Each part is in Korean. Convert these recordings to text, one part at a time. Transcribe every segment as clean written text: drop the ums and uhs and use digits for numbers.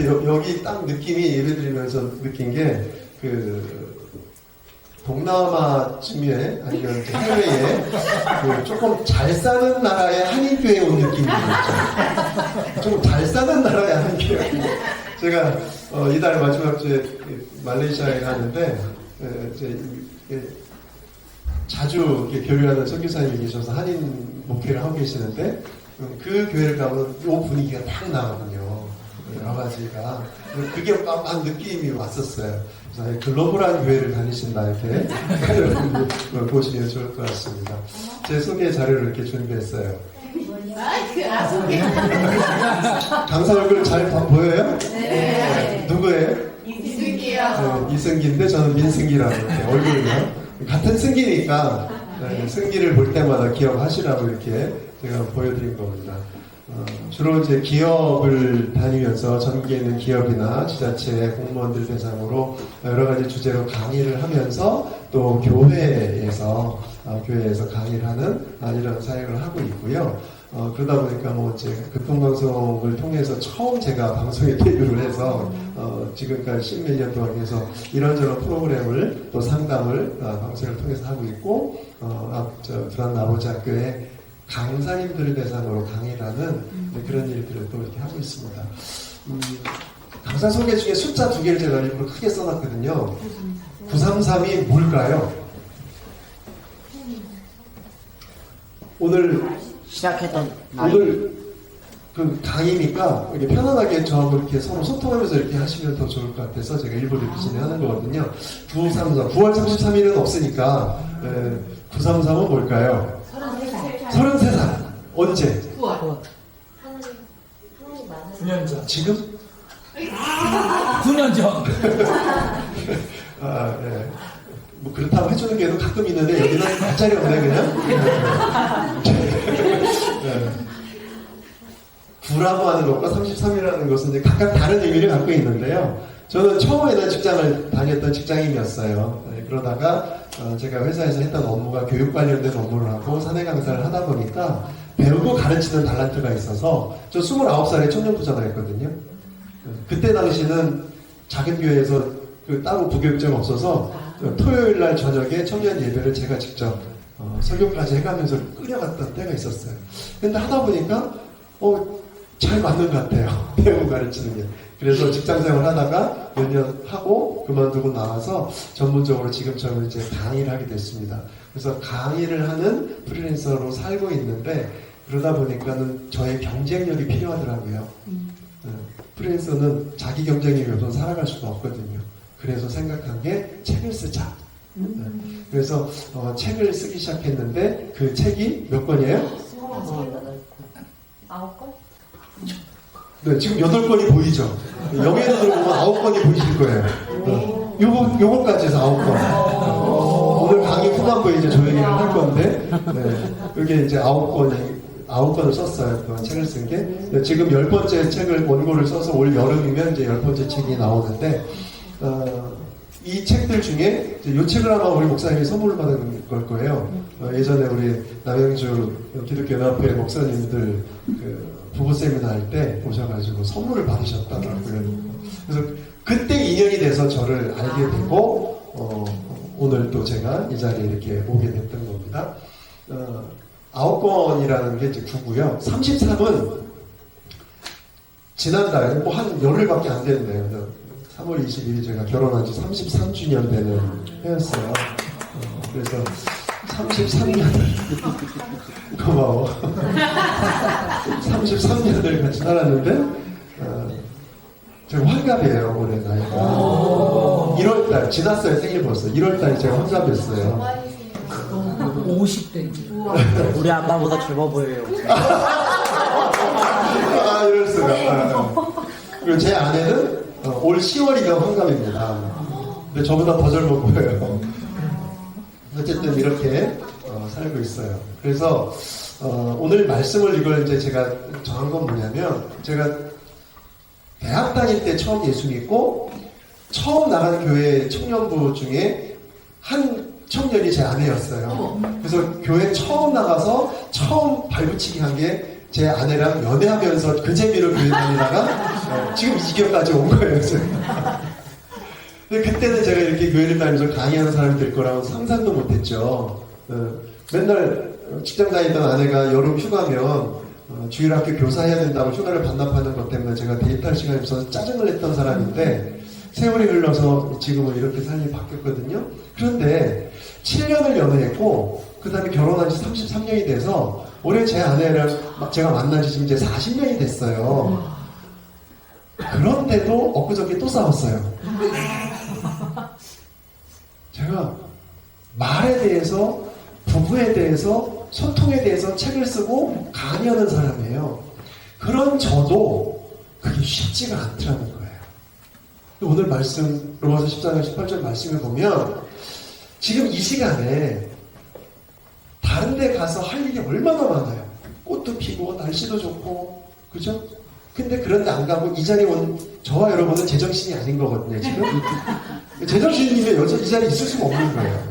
여기 딱 느낌이 예배드리면서 느낀 게 동남아 쯤에 아니면 해외에 조금 잘 사는 나라의 한인교회 온 느낌이 있죠. 좀 잘 사는 나라의 한인교회. 제가 이달 마지막 주에 말레이시아에 가는데 자주 교류하는 선교사님이 계셔서 한인 목회를 하고 계시는데 그 교회를 가면 이 분위기가 딱 나거든요. 여러 가지가. 그게 막 느낌이 왔었어요. 그래서 글로벌한 교회를 다니신다, 이렇게. 여러분 보시면 좋을 것 같습니다. 제 소개 자료를 이렇게 준비했어요. 소개. 강사 얼굴 잘 보여요? 네. 누구예요? 이승기요. 네, 이승기인데 저는 민승기라고 이렇게 얼굴이요. 같은 승기니까 승기를 볼 때마다 기억하시라고 이렇게 제가 보여드린 겁니다. 주로 이제 기업을 다니면서 전국에 있는 기업이나 지자체 공무원들 대상으로 여러 가지 주제로 강의를 하면서 또 교회에서 강의를 하는 이런 사역을 하고 있고요. 그러다 보니까 이제 교통방송을 통해서 처음 제가 방송에 데뷔를 해서 지금까지 10몇 년 동안 계속 이런저런 프로그램을 또 상담을 방송을 통해서 하고 있고 두란 아버지 학교에 강사님들을 대상으로 강의를 하는 그런 일들을 또 이렇게 하고 있습니다. 강사 소개 중에 숫자 2개를 제가 일부러 크게 써놨거든요. 933이 뭘까요? 오늘 시작했던 오늘 강의니까 이렇게 편안하게 저하고 이렇게 서로 소통하면서 이렇게 하시면 더 좋을 것 같아서 제가 일부러 이렇게 진행하는 거거든요. 933, 9월 33일은 없으니까 933은 뭘까요? 33살. 언제? 9월. 9년 전. 지금? 9년 전. 네. 그렇다고 해주는 게도 가끔 있는데 여기는 별자리 없네 그냥. 네. 9라고 하는 것과 33이라는 것은 이제 각각 다른 의미를 갖고 있는데요. 저는 처음에는 직장을 다녔던 직장인이었어요. 그러다가 제가 회사에서 했던 업무가 교육 관련된 업무를 하고 사내 강사를 하다 보니까 배우고 가르치는 달란트가 있어서 저 29살에 청년부장을 했거든요. 그때 당시는 작은 교회에서 따로 부교육자가 없어서 토요일날 저녁에 청년 예배를 제가 직접 설교까지 해가면서 끌려갔던 때가 있었어요. 근데 하다 보니까 잘 맞는 것 같아요. 배우고 가르치는 게. 그래서 직장생활 하다가 몇 년 하고 그만두고 나와서 전문적으로 지금처럼 이제 강의를 하게 됐습니다. 그래서 강의를 하는 프리랜서로 살고 있는데 그러다 보니까는 저의 경쟁력이 필요하더라고요. 프리랜서는 자기 경쟁력이 없어서 살아갈 수가 없거든요. 그래서 생각한 게 책을 쓰자. 그래서 책을 쓰기 시작했는데 그 책이 몇 권이에요? 9권? 네, 지금 8권이 보이죠? 여기에 들어보면 9권이 보이실 거예요. 요거까지 해서 9권. 오늘 강의 후반부에 이제 저 얘기를 할 건데, 여기 이제 9권을 썼어요. 그 책을 쓴 게. 지금 10번째 책을 원고를 써서 올 여름이면 이제 10번째 책이 나오는데, 이 책들 중에 이 책을 아마 우리 목사님이 선물을 받은 걸 거예요. 예전에 우리 남양주 기독교연합회 목사님들 부부 세미나 할 때 오셔가지고 선물을 받으셨다더라고요. 그래서 그때 인연이 돼서 저를 알게 되고 오늘 또 제가 이 자리에 이렇게 오게 됐던 겁니다. 9권이라는 게 이제 9고요. 33은 지난달에 한 열흘밖에 안 됐네요. 3월 22일 제가 결혼한 지 33주년 되는 해였어요. 그래서 33년을 고마워. 33년을 같이 살았는데 제가 환갑이에요. 올해 나이가 1월달 지났어요. 생일 벌써 1월달에 제가 환갑이었어요. 50대. 우리 아빠보다 젊어 보여요. 이럴 수가. 그리고 제 아내는 올 10월이면 환갑입니다. 근데 저보다 더 젊어 보여요. 어쨌든 이렇게 살고 있어요. 그래서 오늘 말씀을 이걸 이제 제가 정한 건 뭐냐면 제가 대학 다닐 때 처음 예수 믿고 처음 나간 교회 청년부 중에 한 청년이 제 아내였어요. 그래서 교회 처음 나가서 처음 발붙이기 한 게 제 아내랑 연애하면서 그 재미로 교회 다니다가 지금 이 지경까지 온 거예요, 제가. 근데 그때는 제가 이렇게 교회를 다니면서 강의하는 사람이 될 거라고 상상도 못했죠. 맨날 직장 다니던 아내가 여름 휴가면 주일학교 교사해야 된다고 휴가를 반납하는 것 때문에 제가 데이트할 시간이 없어서 짜증을 냈던 사람인데 세월이 흘러서 지금은 이렇게 삶이 바뀌었거든요. 그런데 7년을 연애했고 그 다음에 결혼한 지 33년이 돼서 올해 제 아내를 제가 만난 지 지금 이제 40년이 됐어요. 그런데도 엊그저께 또 싸웠어요. 제가 말에 대해서, 부부에 대해서, 소통에 대해서 책을 쓰고 강의하는 사람이에요. 그런 저도 그게 쉽지가 않더라는 거예요. 오늘 말씀, 로마서 14장 18절 말씀을 보면 지금 이 시간에 다른 데 가서 할 일이 얼마나 많아요. 꽃도 피고 날씨도 좋고 그죠? 근데 그런데 안 가고 이 자리에 온 저와 여러분은 제정신이 아닌 거거든요. 지금 제정신이면 이 자리에 있을 수가 없는 거예요.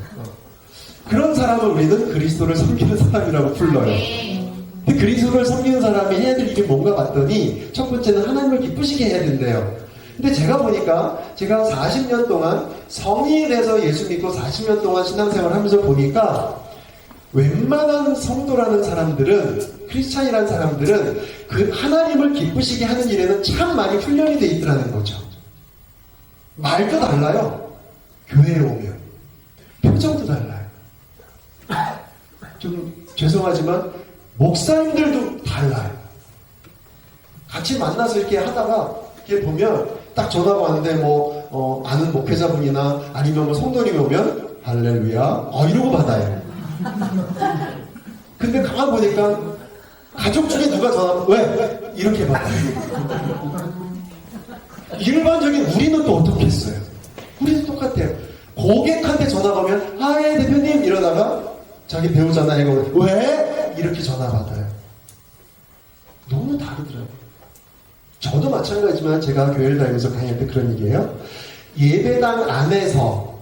그런 사람을 우리는 그리스도를 섬기는 사람이라고 불러요. 근데 그리스도를 섬기는 사람이 해야 될 일이 뭔가 봤더니 첫 번째는 하나님을 기쁘시게 해야 된대요. 근데 제가 보니까 제가 40년 동안 성인이 돼서 예수 믿고 40년 동안 신앙생활을 하면서 보니까 웬만한 성도라는 사람들은, 크리스찬이라는 사람들은 그 하나님을 기쁘시게 하는 일에는 참 많이 훈련이 돼 있더라는 거죠. 말도 달라요. 교회에 오면 표정도 달라요. 좀 죄송하지만 목사님들도 달라요. 같이 만나서 이렇게 하다가 이렇게 보면 딱 전화가 왔는데 아는 목회자분이나 아니면 뭐 성도님이 오면 할렐루야 이러고 받아요. 근데 가만 보니까 가족 중에 누가 전화하면 왜? 이렇게 받아요. 일반적인 우리는 또 어떻게 했어요? 우리도 똑같아요. 고객한테 전화가 오면 예 대표님 이러다가 자기 배우잖아 이거 왜? 이렇게 전화 받아요. 너무 다르더라고요. 저도 마찬가지지만 제가 교회를 다니면서 강의할 때 그런 얘기예요. 예배당 안에서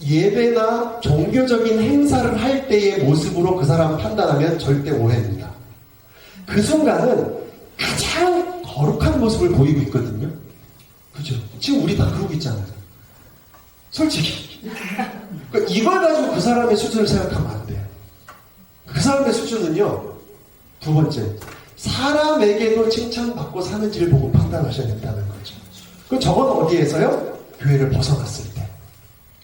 예배나 종교적인 행사를 할 때의 모습으로 그 사람 판단하면 절대 오해입니다. 그 순간은 가장 거룩한 모습을 보이고 있거든요. 그죠? 지금 우리 다 그러고 있잖아요. 솔직히. 그러니까 이걸 가지고 그 사람의 수준을 생각하면 안 돼요. 그 사람의 수준은요. 두 번째, 사람에게도 칭찬받고 사는지를 보고 판단하셔야 된다는 거죠. 그 저건 어디에서요? 교회를 벗어났을 때.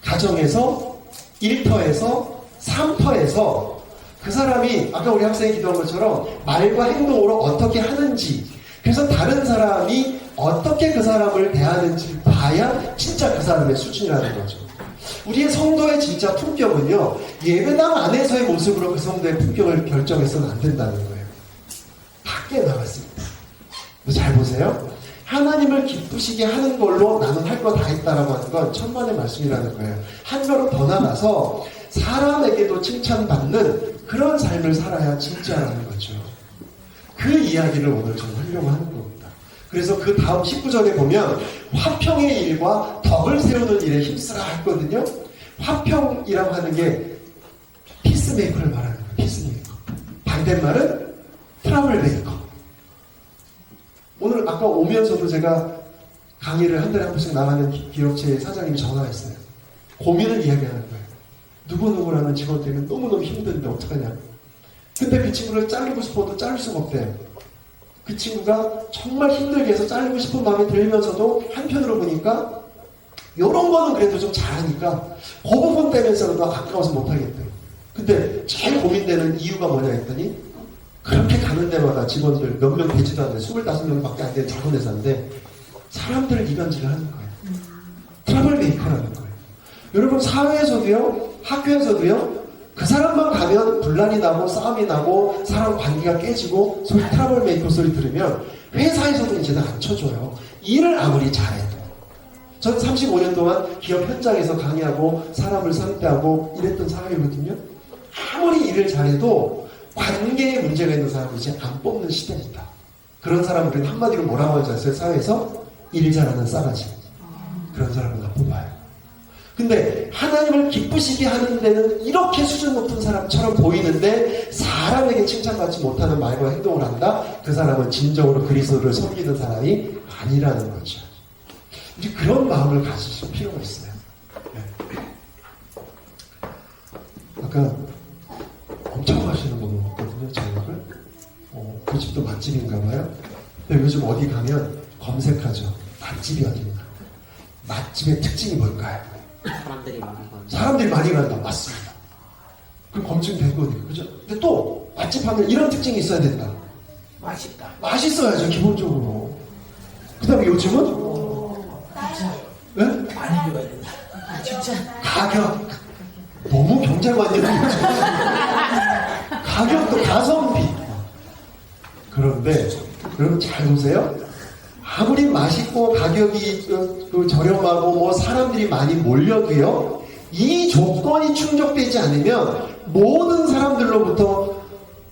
가정에서, 일터에서, 삶터에서 그 사람이 아까 우리 학생이 기도한 것처럼 말과 행동으로 어떻게 하는지, 그래서 다른 사람이 어떻게 그 사람을 대하는지 봐야 진짜 그 사람의 수준이라는 거죠. 우리의 성도의 진짜 품격은요, 예배당 안에서의 모습으로 그 성도의 품격을 결정해서는 안 된다는 거예요. 밖에 나갔습니다. 잘 보세요. 하나님을 기쁘시게 하는 걸로 나는 할 거 다 했다라고 하는 건 천만의 말씀이라는 거예요. 한 걸음 더 나가서 사람에게도 칭찬받는 그런 삶을 살아야 진짜라는 거죠. 그 이야기를 오늘 좀 하려고 하는 겁니다. 그래서 그 다음 19절에 보면 화평의 일과 덕을 세우는 일에 힘쓰라 했거든요. 화평이라고 하는 게 피스메이커를 말하는 거예요. 피스메이커. 반대말은 트러블메이커. 오늘 아까 오면서도 제가 강의를 한 달에 한 번씩 나가는 기업체 사장님이 전화했어요. 고민을 이야기하는 거예요. 누구누구라는 직원 때문에 너무너무 힘든데 어떡하냐. 근데 그 친구를 자르고 싶어도 자를 수가 없대요. 그 친구가 정말 힘들게 해서 자르고 싶은 마음이 들면서도 한편으로 보니까 이런 거는 그래도 좀 잘하니까 그 부분 때문에서도 아까워서 못하겠대요. 근데 제일 고민되는 이유가 뭐냐 했더니 그렇게 가는 데마다 직원들 몇 명 되지도 않는데 25명밖에 안 되는 작은 회사인데 사람들을 이간질을 하는 거예요. 트러블 메이커라는 거예요. 여러분 사회에서도요, 학교에서도요, 그 사람만 가면 분란이 나고 싸움이 나고 사람 관계가 깨지고 소리 트러블 메이커 소리 들으면 회사에서도 이제는 안 쳐줘요. 일을 아무리 잘해도. 전 35년 동안 기업 현장에서 강의하고 사람을 상대하고 이랬던 사람이거든요. 아무리 일을 잘해도 관계에 문제가 있는 사람을 이제 안 뽑는 시대입니다. 그런 사람은 우리는 한마디로 뭐라고 하지 않았어요? 사회에서 일 잘하는 싸가지. 그런 사람은 안 뽑아요. 근데 하나님을 기쁘시게 하는 데는 이렇게 수준 높은 사람처럼 보이는데 사람에게 칭찬받지 못하는 말과 행동을 한다? 그 사람은 진정으로 그리스도를 섬기는 사람이 아니라는 거죠. 이제 그런 마음을 가지실 필요가 있어요. 네. 아까 엄청 맛있는 거 먹었거든요, 저녁을. 그 집도 맛집인가 봐요. 근데 요즘 어디 가면 검색하죠. 맛집이 어딘가. 맛집의 특징이 뭘까요? 사람들이 많은 건. 사람들이 많이 간다. 맞습니다. 그 검증되거든요. 그죠? 근데 또 맛집 하면 이런 특징이 있어야 된다. 맛있다. 맛있어야죠, 기본적으로. 그 다음에 요즘은? 네? 많이 줘야 된다. 진짜. 가격. 너무 경제관념이 있죠. 가격도 가성비. 그런데 여러분 잘 보세요. 아무리 맛있고 가격이 저렴하고 뭐 사람들이 많이 몰려도요, 이 조건이 충족되지 않으면 모든 사람들로부터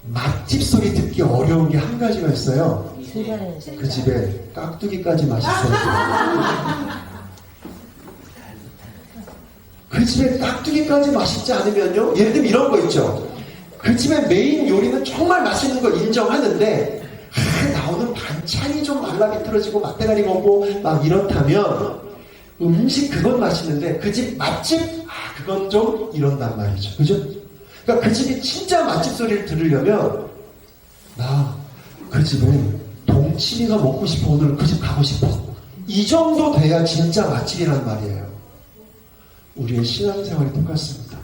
맛집 소리 듣기 어려운 게 한 가지가 있어요. 그 집에 깍두기까지 맛있어요. 그 집에 깍두기까지 맛있지 않으면요, 예를 들면 이런 거 있죠. 그 집의 메인 요리는 정말 맛있는 거 인정하는데 나오는 반찬이 좀 말라비틀어지고 맛대가리 먹고 막 이렇다면 음식 그건 맛있는데 그 집 맛집 그건 좀 이런단 말이죠. 그죠? 그러니까 그 집이 진짜 맛집 소리를 들으려면 나 그 집에 동치미가 먹고 싶어. 오늘 그 집 가고 싶어. 이 정도 돼야 진짜 맛집이란 말이에요. 우리의 신앙생활이 똑같습니다.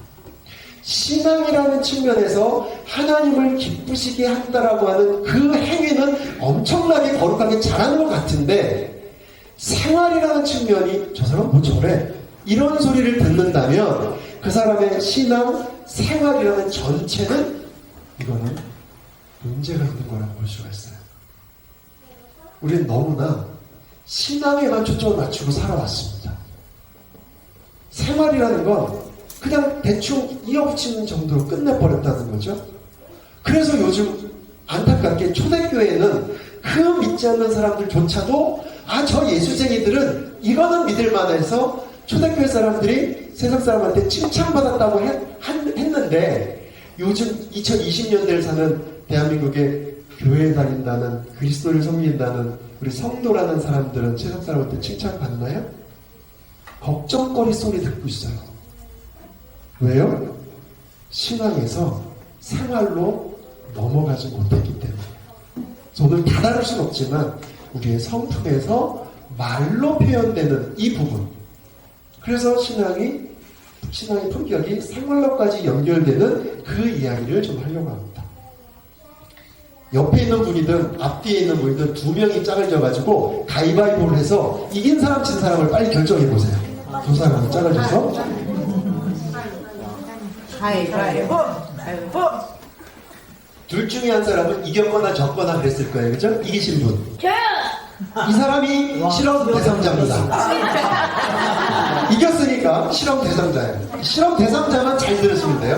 신앙이라는 측면에서 하나님을 기쁘시게 한다라고 하는 그 행위는 엄청나게 거룩하게 잘하는 것 같은데, 생활이라는 측면이 저 사람 뭐 저래? 이런 소리를 듣는다면 그 사람의 신앙, 생활이라는 전체는 이거는 문제가 있는 거라고 볼 수가 있어요. 우리는 너무나 신앙에만 초점을 맞추고 살아왔습니다. 생활이라는 건 그냥 대충 이어붙이는 정도로 끝내버렸다는 거죠. 그래서 요즘 안타깝게 초대교회는 그 믿지 않는 사람들조차도 저 예수쟁이들은 이거는 믿을만 해서 초대교회 사람들이 세상 사람한테 칭찬받았다고 했는데, 요즘 2020년대를 사는 대한민국의 교회에 다닌다는, 그리스도를 섬긴다는 우리 성도라는 사람들은 세상 사람한테 칭찬받나요? 걱정거리 소리 듣고 있어요. 왜요? 신앙에서 생활로 넘어가지 못했기 때문에. 오늘 다 다룰 수는 없지만 우리의 성품에서 말로 표현되는 이 부분, 그래서 신앙의 품격이 생활로까지 연결되는 그 이야기를 좀 하려고 합니다. 옆에 있는 분이든 앞뒤에 있는 분이든 두 명이 짝을 져가지고 가위바위보를 해서 이긴 사람 진 사람을 빨리 결정해보세요. 두 사람이 짝을 져서 가위바위보. 가위바위보. 둘 중에 한 사람은 이겼거나 졌거나 그랬을 거예요. 그죠? 이기신 분. 이 사람이 실험 대상자입니다. 이겼으니까 실험 대상자예요. 실험 대상자만 잘 들으시면 돼요.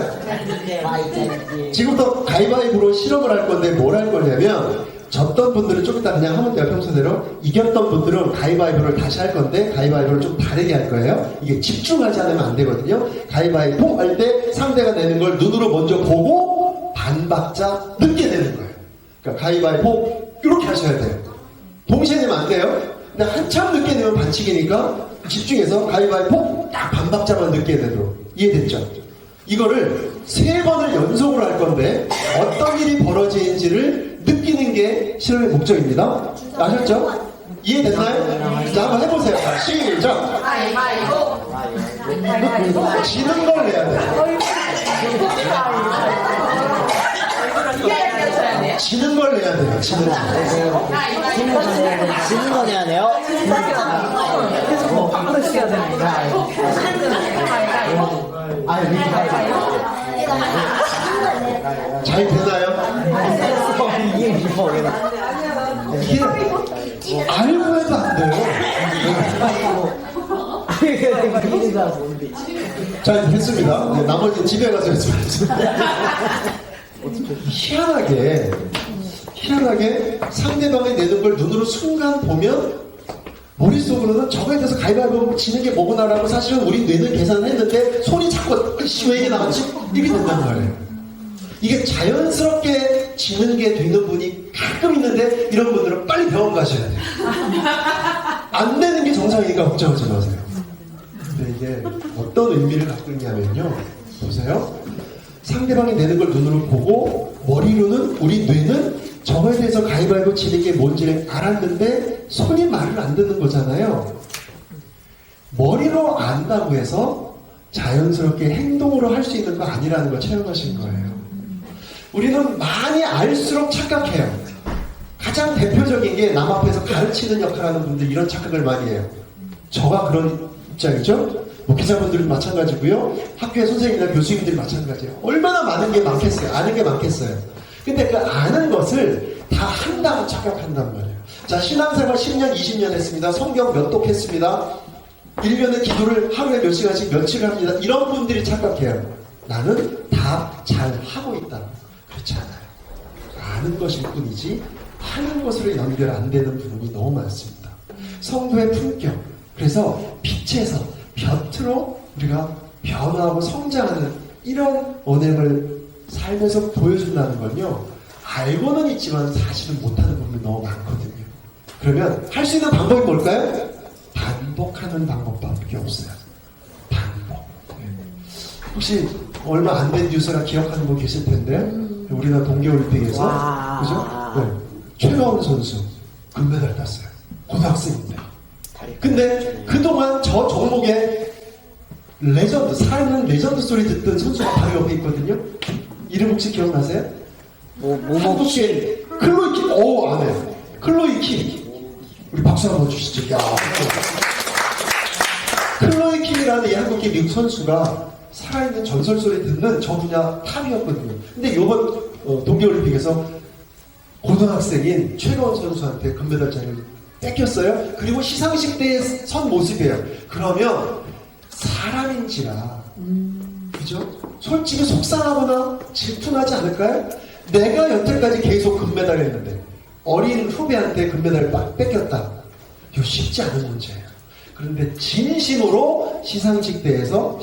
지금부터 가위바위보로 실험을 할 건데 뭘 할 거냐면, 졌던 분들은 좀 이따 그냥 하면 돼요, 평소대로. 이겼던 분들은 가위바위보를 다시 할 건데 가위바위보를 좀 다르게 할 거예요. 이게 집중하지 않으면 안 되거든요. 가위바위보 할 때 상대가 내는 걸 눈으로 먼저 보고 반박자 늦게 내는 거예요. 그러니까 가위바위보 이렇게 하셔야 돼요. 동시에 내면 안 돼요. 근데 한참 늦게 내면 반칙이니까 집중해서 가위바위보 딱 반박자만 늦게 내도록. 이해됐죠? 이거를 3번을 연속으로 할 건데 어떤 일이 벌어지는지를 느끼는 게 실험의 목적입니다. 아셨죠? 이해됐나요? 자, 한번 해보세요. 자, 시작! 가위바위보. 지는 걸 내야 돼요. 지는 걸 내야 돼요. 지는 걸. 지는 거 내야 돼요? 잘 되나요? 이게 알고 해도 안 돼요. 자, 됐습니다. 네, 나머지 집에 가서 했습니다. 희한하게 상대방이 내는 걸 눈으로 순간 보면 머릿속으로는 저거에 대해서 가위바위보 지는 게 뭐구나라고 사실은 우리 뇌는 계산을 했는데 손이 자꾸 왜 이게 나왔지? 이게 된단 말이에요. 이게 자연스럽게 지는 게 되는 분이 가끔 있는데 이런 분들은 빨리 병원 가셔야 돼요. 안 되는 게 정상이니까 걱정하지 마세요. 근데 이게 어떤 의미를 갖고 있냐면요. 보세요. 상대방이 내는 걸 눈으로 보고 머리로는 우리 뇌는 저거에 대해서 가위바위보 치는 게 뭔지를 알았는데 손이 말을 안 듣는 거잖아요. 머리로 안다고 해서 자연스럽게 행동으로 할 수 있는 거 아니라는 걸 체험하신 거예요. 우리는 많이 알수록 착각해요. 가장 대표적인 게 남 앞에서 가르치는 역할을 하는 분들 이런 착각을 많이 해요. 저가 그런 입장이죠. 뭐 기자분들도 마찬가지고요. 학교의 선생님이나 교수님들이 마찬가지예요. 얼마나 많은 게 많겠어요. 아는 게 많겠어요. 근데 그 아는 것을 다 한다고 착각한단 말이에요. 자, 신앙생활 10년, 20년 했습니다. 성경 몇 독했습니다. 1년에 기도를 하루에 몇 시간씩 며칠 합니다. 이런 분들이 착각해요. 나는 다 잘하고 있다. 그렇지 않아요. 아는 것일 뿐이지 하는 것으로 연결 안 되는 부분이 너무 많습니다. 성도의 품격. 그래서 빛에서 벼트로 우리가 변화하고 성장하는 이런 언행을 삶에서 보여준다는 건요. 알고는 있지만 사실은 못하는 부분이 너무 많거든요. 그러면 할 수 있는 방법이 뭘까요? 반복하는 방법밖에 없어요. 반복. 혹시 얼마 안 된 뉴스라 기억하는 분 계실 텐데 우리나라 동계올림픽에서 그죠? 네. 최가원 선수 금메달 땄어요. 고등학생인데. 근데 그동안 저 종목에 레전드, 살아있는 레전드 소리 듣던 선수가 바로 옆에 있거든요. 이름 혹시 기억나세요? 모모키. 클로이 킴. 안 해. 클로이 킴. 우리 박수 한번 주시죠. 야. 클로이 킴이라는 이 한국계 미국 선수가 살아있는 전설 소리 듣는 저 분야 탑이었거든요. 근데 이번 동계올림픽에서 고등학생인 최가원 선수한테 금메달장을 뺏겼어요. 그리고 시상식 때의 선 모습이에요. 그러면 사람인지라 그죠? 솔직히 속상하거나 질투나지 않을까요? 내가 여태까지 계속 금메달을 했는데 어린 후배한테 금메달을 막 뺏겼다. 이거 쉽지 않은 문제예요. 그런데 진심으로 시상대에서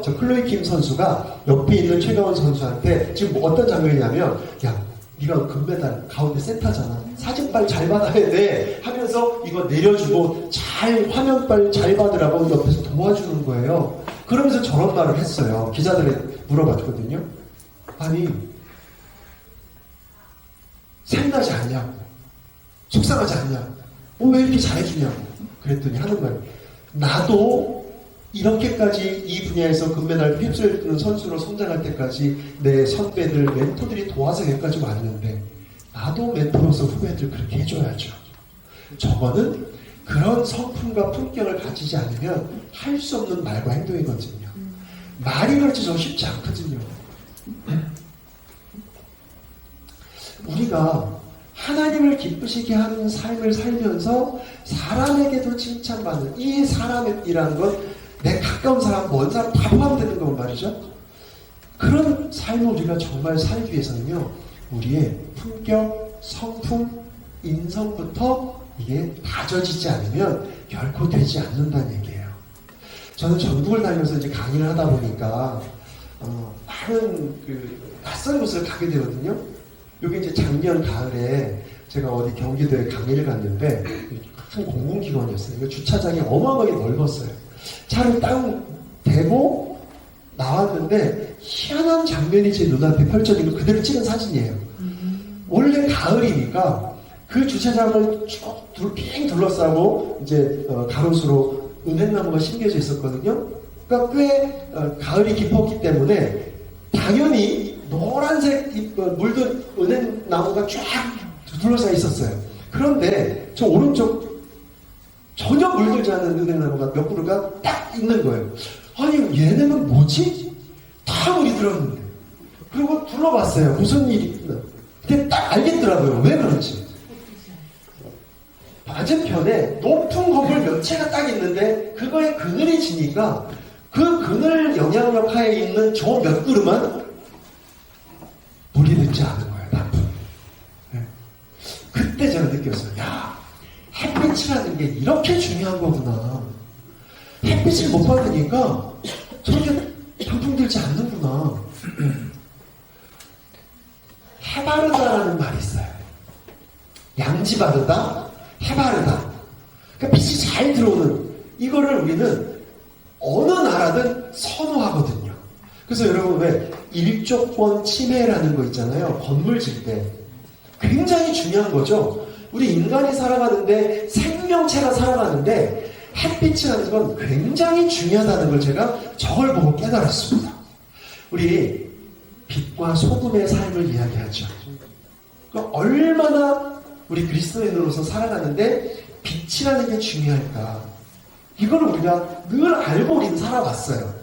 저 클로이 킴 선수가 옆에 있는 최가원 선수한테 지금 뭐 어떤 장면이냐면 야 네가 금메달 가운데 센터잖아. 사진 빨리 잘 받아야 돼 하면서 이거 내려주고 잘 화면 빨리 잘 받으라고 옆에서 도와주는 거예요. 그러면서 저런 말을 했어요. 기자들이 물어봤거든요. 아니 생나지 않냐고, 속상하지 않냐고, 왜 이렇게 잘해주냐고 그랬더니 하는 말, 나도 이렇게까지 이 분야에서 금메달 휩쓸는 선수로 성장할 때까지 내 선배들, 멘토들이 도와서 여기까지 왔는데 나도 멘토로서 후배들 그렇게 해줘야죠. 저거는 그런 성품과 품격을 가지지 않으면 할 수 없는 말과 행동이거든요. 말이 그렇지 좀 쉽지 않거든요. 우리가 하나님을 기쁘시게 하는 삶을 살면서 사람에게도 칭찬받는 이 사람이라는 건 내 가까운 사람, 먼 사람 다 포함되는 건 말이죠. 그런 삶을 우리가 정말 살기 위해서는요. 우리의 품격, 성품, 인성부터 이게 다져지지 않으면 결코 되지 않는다는 얘기예요. 저는 전국을 다니면서 이제 강의를 하다 보니까 많은 낯선 곳을 가게 되거든요. 여기 이제 작년 가을에 제가 어디 경기도에 강의를 갔는데 큰 공공기관이었어요. 이거 주차장이 어마어마하게 넓었어요. 차를 딱 대고 나왔는데 희한한 장면이 제 눈앞에 펼쳐지고 그대로 찍은 사진이에요. 원래 가을이니까 그 주차장을 쭉 빙 둘러싸고 이제 가로수로 은행나무가 심겨져 있었거든요. 그러니까 꽤 가을이 깊었기 때문에 당연히 노란색 물든 은행나무가 쫙 둘러싸여 있었어요. 그런데 저 오른쪽 전혀 물들지 않은 은행나무가 몇 그루가 딱 있는 거예요. 아니 얘네는 뭐지? 다 물이 들었는데. 그리고 둘러봤어요. 무슨 일이 있나. 근데 딱 알겠더라고요. 왜 그런지. 맞은편에 높은 건물 몇 채가 딱 있는데 그거에 그늘이 지니까 그 그늘 영향력 하에 있는 저 몇 그루만 물이 듣지 않은 거예요. 나쁜. 네. 그때 제가 느꼈어요. 야, 햇빛이라는 게 이렇게 중요한 거구나. 햇빛을 못 받으니까 저렇게 단풍 들지 않는구나. 해바르다라는 말이 있어요. 양지 바르다, 해바르다. 그러니까 빛이 잘 들어오는 이거를 우리는 어느 나라든 선호하거든요. 그래서 여러분 왜 일조권 침해라는 거 있잖아요. 건물 질 때. 굉장히 중요한 거죠. 우리 인간이 살아가는데 생명체가 살아가는데 햇빛이라는 건 굉장히 중요하다는 걸 제가 저걸 보고 깨달았습니다. 우리 빛과 소금의 삶을 이야기하죠. 그러니까 얼마나 우리 그리스도인으로서 살아가는데 빛이라는 게 중요할까. 이걸 우리가 늘 알고 우리는 살아왔어요.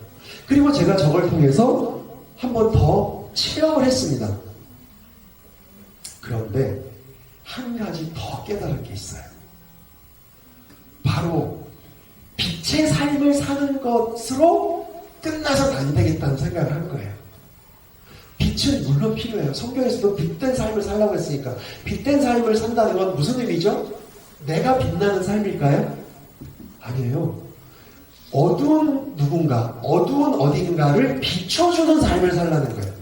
그리고 제가 저걸 통해서 한 번 더 체험을 했습니다. 그런데 한 가지 더 깨달을 게 있어요. 바로 빛의 삶을 사는 것으로 끝나서는 안 되겠다는 생각을 한 거예요. 빛은 물론 필요해요. 성경에서도 빛된 삶을 살라고 했으니까. 빛된 삶을 산다는 건 무슨 의미죠? 내가 빛나는 삶일까요? 아니에요. 어두운 누군가, 어두운 어딘가를 비춰주는 삶을 살라는 거예요.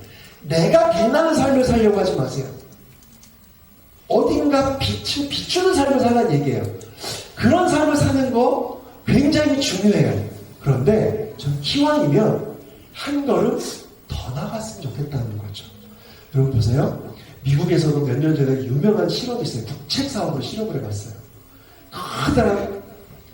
내가 빛나는 삶을 살려고 하지 마세요. 어딘가 빛을 비추는 삶을 살라는 얘기예요. 그런 삶을 사는 거 굉장히 중요해요. 그런데 전 기왕이면 한 걸음 더 나갔으면 좋겠다는 거죠. 여러분 보세요. 미국에서도 몇 년 전에 유명한 실험이 있어요. 국책사업으로 실험을 해봤어요. 커다란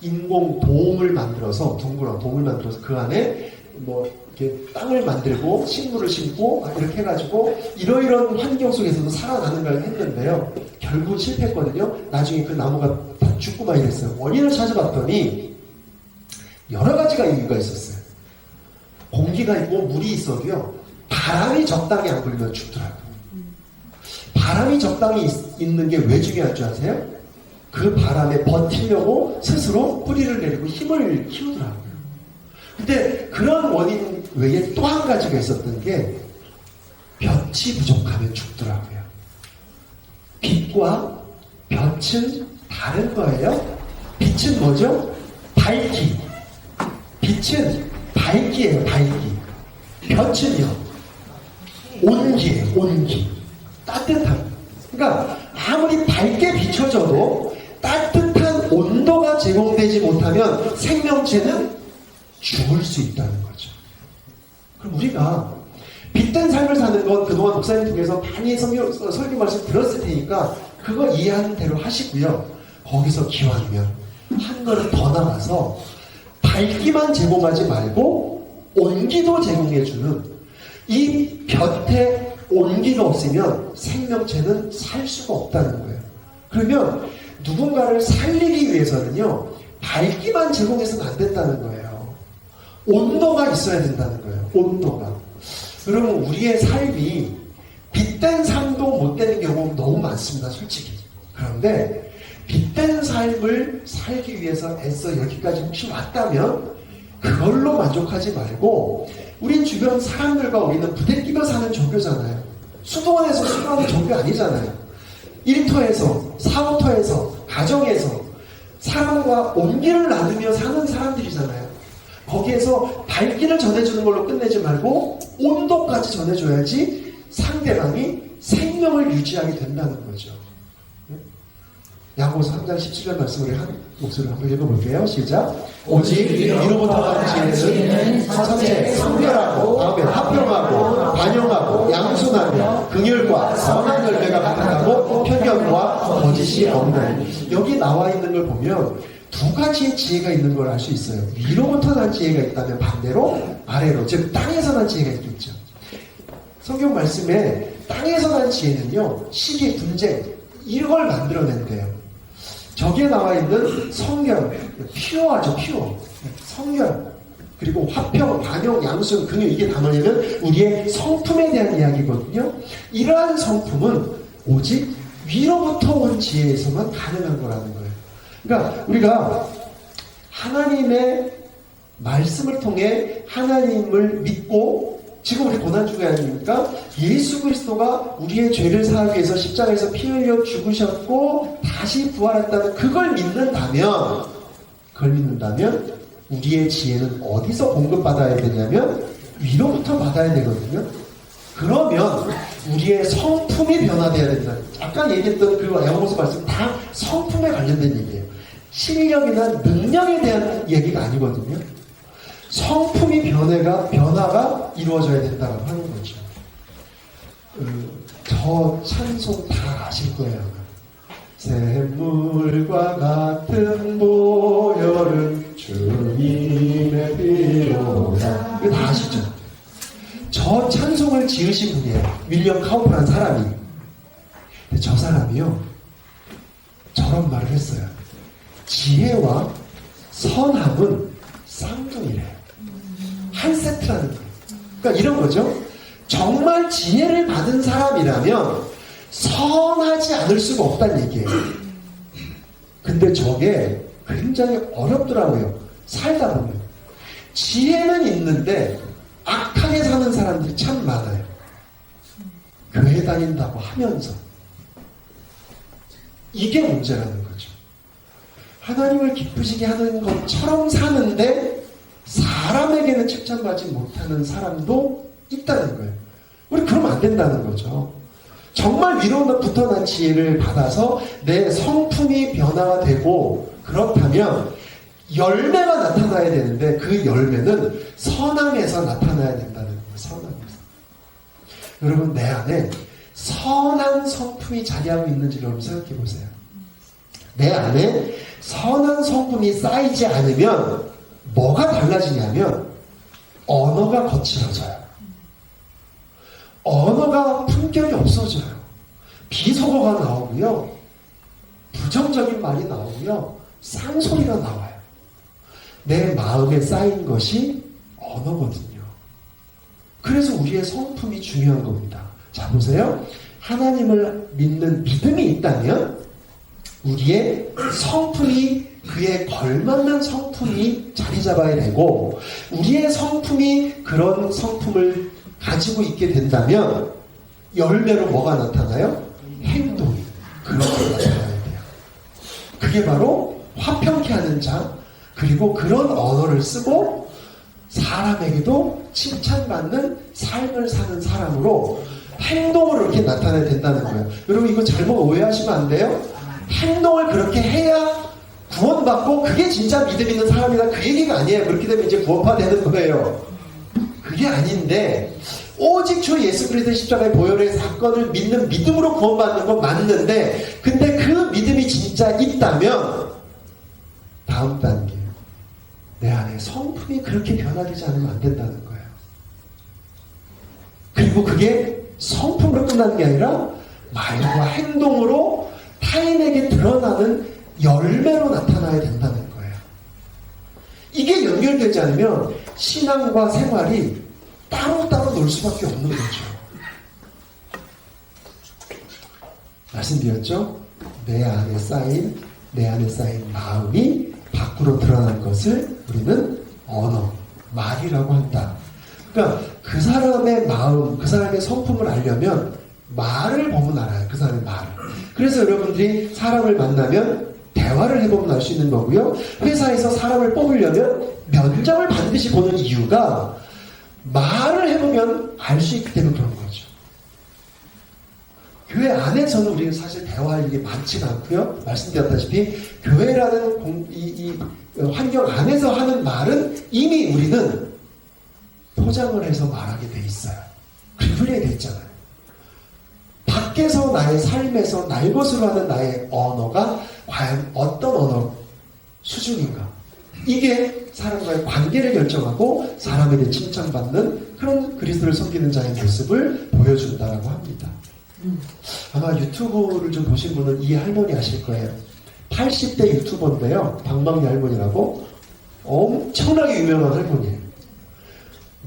인공 돔을 만들어서, 둥그런 돔을 만들어서 그 안에 뭐 이렇게 땅을 만들고 식물을 심고 이렇게 해가지고 이러이러한 환경 속에서도 살아나는 걸 했는데요. 결국 실패했거든요. 나중에 그 나무가 다 죽고만 이랬어요. 원인을 찾아봤더니 여러 가지가 이유가 있었어요. 공기가 있고 물이 있어도요. 바람이 적당히 안 불면 죽더라고요. 바람이 적당히 있는 게 왜 중요한 줄 아세요? 그 바람에 버티려고 스스로 뿌리를 내리고 힘을 키우더라고요. 근데 그런 원인 외에 또 한 가지가 있었던 게 볕이 부족하면 죽더라고요. 빛과 볕은 다른 거예요. 빛은 뭐죠? 밝기. 빛은 밝기예요, 밝기. 볕은요, 온기예요, 온기. 따뜻함. 그러니까 아무리 밝게 비춰져도 따뜻한 온도가 제공되지 못하면 생명체는 죽을 수 있다는 거죠. 그럼 우리가 빛된 삶을 사는 건 그동안 목사님 통해서 많이 설교 말씀 들었을 테니까 그거 이해하는 대로 하시고요. 거기서 기왕이면 한 걸음 더 나가서 밝기만 제공하지 말고 온기도 제공해주는 이 볕에 온기가 없으면 생명체는 살 수가 없다는 거예요. 그러면 누군가를 살리기 위해서는요, 밝기만 제공해서는 안 된다는 거예요. 온도가 있어야 된다는 거예요. 온도가. 여러분, 우리의 삶이 빛된 삶도 못 되는 경우가 너무 많습니다. 솔직히. 그런데 빛된 삶을 살기 위해서 애써 여기까지 혹시 왔다면 그걸로 만족하지 말고 우리 주변 사람들과 우리는 부대끼며 사는 종교잖아요. 수도원에서 수도하는 종교 아니잖아요. 일터에서, 사업터에서, 가정에서 사람과 온기를 나누며 사는 사람들이잖아요. 거기에서 밝기를 전해주는 걸로 끝내지 말고 온도까지 전해줘야지 상대방이 생명을 유지하게 된다는 거죠. 야고보서 3장 17절 말씀을 한 목소리로 한번 읽어볼게요. 시작. 오직 위로부터 나온 지혜는 첫째 성별하고, 다음에 합평하고, 반영하고, 양순하며 긍휼과 선한 열매가 가득하고 편견과 거짓이 없나니. 여기 나와 있는 걸 보면 두 가지의 지혜가 있는 걸 알 수 있어요. 위로부터 난 지혜가 있다면 반대로 아래로, 즉 땅에서 난 지혜가 있겠죠. 성경 말씀에 땅에서 난 지혜는요, 시기, 분쟁 이걸 만들어낸대요. 저기에 나와 있는 성결, 퓨어하죠, 퓨어. 성결, 그리고 화평, 반영, 양순, 긍휼, 이게 다 뭐냐면 우리의 성품에 대한 이야기거든요. 이러한 성품은 오직 위로부터 온 지혜에서만 가능한 거라는 거예요. 그러니까 우리가 하나님의 말씀을 통해 하나님을 믿고 지금 우리 고난주가 아닙니까? 예수 그리스도가 우리의 죄를 사하기 위해서 십자가에서 피 흘려 죽으셨고 다시 부활했다는 그걸 믿는다면 우리의 지혜는 어디서 공급받아야 되냐면 위로부터 받아야 되거든요. 그러면 우리의 성품이 변화돼야 된다. 아까 얘기했던 그 야고보서 말씀 다 성품에 관련된 얘기예요. 실력이나 능력에 대한 얘기가 아니거든요. 성품이 변화가 이루어져야 된다고 하는 거죠. 저 찬송 다 아실 거예요. 샘물과 같은 보혈은 주님의 피로다. 이거 다 아시죠? 저 찬송을 지으신 분이에요. 윌리엄 카우프라는 사람이. 근데 저 사람이요, 저런 말을 했어요. 지혜와 선함은 쌍둥이래요. 한 세트라는 거예요. 그러니까 이런 거죠. 정말 지혜를 받은 사람이라면 선하지 않을 수가 없다는 얘기예요. 근데 저게 굉장히 어렵더라고요. 살다 보면. 지혜는 있는데 악하게 사는 사람들이 참 많아요. 교회 다닌다고 하면서. 이게 문제라는 거죠. 하나님을 기쁘시게 하는 것처럼 사는데 사람에게는 칭찬받지 못하는 사람도 있다는 거예요. 우리 그러면 안 된다는 거죠. 정말 위로부터 난 지혜를 받아서 내 성품이 변화가 되고 그렇다면 열매가 나타나야 되는데 그 열매는 선함에서 나타나야 된다는 거예요. 선함에서. 여러분 내 안에 선한 성품이 자리하고 있는지 여러분 생각해 보세요. 내 안에 선한 성품이 쌓이지 않으면 뭐가 달라지냐면 언어가 거칠어져요. 언어가 품격이 없어져요. 비속어가 나오고요. 부정적인 말이 나오고요. 쌍소리가 나와요. 내 마음에 쌓인 것이 언어거든요. 그래서 우리의 성품이 중요한 겁니다. 자 보세요. 하나님을 믿는 믿음이 있다면 우리의 성품이 그에 걸맞는 성품이 자리 잡아야 되고 우리의 성품이 그런 성품을 가지고 있게 된다면 열매로 뭐가 나타나요? 행동이 그렇게 나타나야 돼요. 그게 바로 화평케 하는 자 그리고 그런 언어를 쓰고 사람에게도 칭찬받는 삶을 사는 사람으로 행동으로 이렇게 나타나야 된다는 거예요. 여러분 이거 잘못 오해하시면 안 돼요. 행동을 그렇게 해야 구원받고 그게 진짜 믿음 있는 사람이다 그 얘기가 아니에요. 그렇게 되면 이제 구원파 되는 거예요. 그게 아닌데 오직 주 예수 그리스도의 십자가의 보혈의 사건을 믿는 믿음으로 구원받는 건 맞는데 근데 그 믿음이 진짜 있다면 다음 단계 내 안에 성품이 그렇게 변화되지 않으면 안 된다는 거예요. 그리고 그게 성품으로 끝나는 게 아니라 말과 행동으로 타인에게 드러나는 열매로 나타나야 된다는 거예요. 이게 연결되지 않으면 신앙과 생활이 따로따로 놀 수밖에 없는 거죠. 말씀드렸죠? 내 안에 쌓인 마음이 밖으로 드러난 것을 우리는 언어, 말이라고 한다. 그러니까 그 사람의 마음, 그 사람의 성품을 알려면 말을 보면 알아요. 그 사람의 말을. 그래서 여러분들이 사람을 만나면 대화를 해보면 알 수 있는 거고요. 회사에서 사람을 뽑으려면 면접을 반드시 보는 이유가 말을 해보면 알 수 있기 때문에 그런 거죠. 교회 안에서는 우리는 사실 대화할 일이 많지가 않고요. 말씀드렸다시피 교회라는 이 환경 안에서 하는 말은 이미 우리는 포장을 해서 말하게 돼 있어요. 그리고 훈련이 돼 있잖아요. 밖에서 나의 삶에서 날 것으로 하는 나의 언어가 과연 어떤 언어 수준인가? 이게 사람과의 관계를 결정하고 사람에게 칭찬받는 그런 그리스도를 섬기는 자의 모습을 보여준다라고 합니다. 아마 유튜브를 좀 보신 분은 이 할머니 아실 거예요. 80대 유튜버인데요. 방방이 할머니라고 엄청나게 유명한 할머니예요.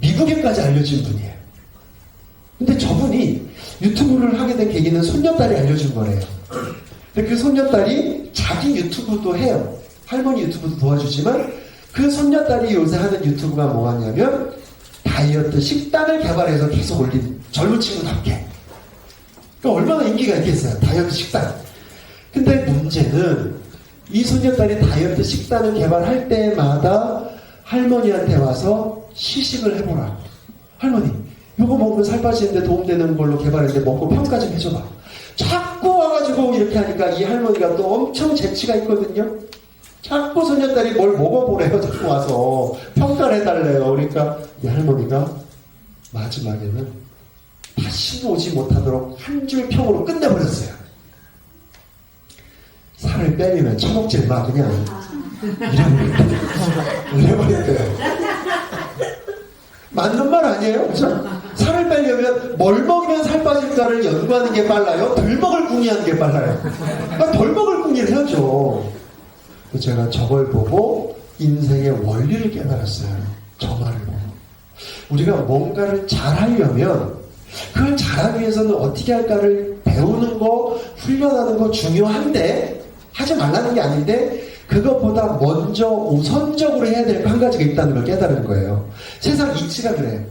미국에까지 알려진 분이에요. 근데 저분이 유튜브를 하게 된 계기는 손녀딸이 알려준 거래요. 근데 그 손녀딸이 자기 유튜브도 해요. 할머니 유튜브도 도와주지만 그 손녀딸이 요새 하는 유튜브가 뭐냐면 다이어트 식단을 개발해서 계속 올린 젊은 친구답게. 그러니까 얼마나 인기가 있겠어요. 다이어트 식단. 근데 문제는 이 손녀딸이 다이어트 식단을 개발할 때마다 할머니한테 와서 시식을 해보라고. 할머니, 이거 먹으면 살 빠지는데 도움되는 걸로 개발했는데 먹고 평가 좀 해줘봐. 자꾸 와가지고 이렇게 하니까 이 할머니가 또 엄청 재치가 있거든요. 자꾸 손녀딸이 뭘 먹어보래요. 자꾸 와서 평가를 해달래요. 그러니까 이 할머니가 마지막에는 다시 오지 못하도록 한 줄 평으로 끝내버렸어요. 살을 빼려면 처먹질 마, 그냥. 이래버렸대요. 맞는 말 아니에요? 그죠? 살을 빼려면 뭘 먹으면 살 빠질까를 연구하는 게 빨라요? 덜 먹을 궁리 하는 게 빨라요? 그러니까 덜 먹을 궁리를 해야죠. 제가 저걸 보고 인생의 원리를 깨달았어요. 저 말을 보고. 우리가 뭔가를 잘하려면 그걸 잘하기 위해서는 어떻게 할까를 배우는 거, 훈련하는 거 중요한데 하지 말라는 게 아닌데 그것보다 먼저 우선적으로 해야 될 거 한 가지가 있다는 걸 깨달은 거예요. 세상 이치가 그래요.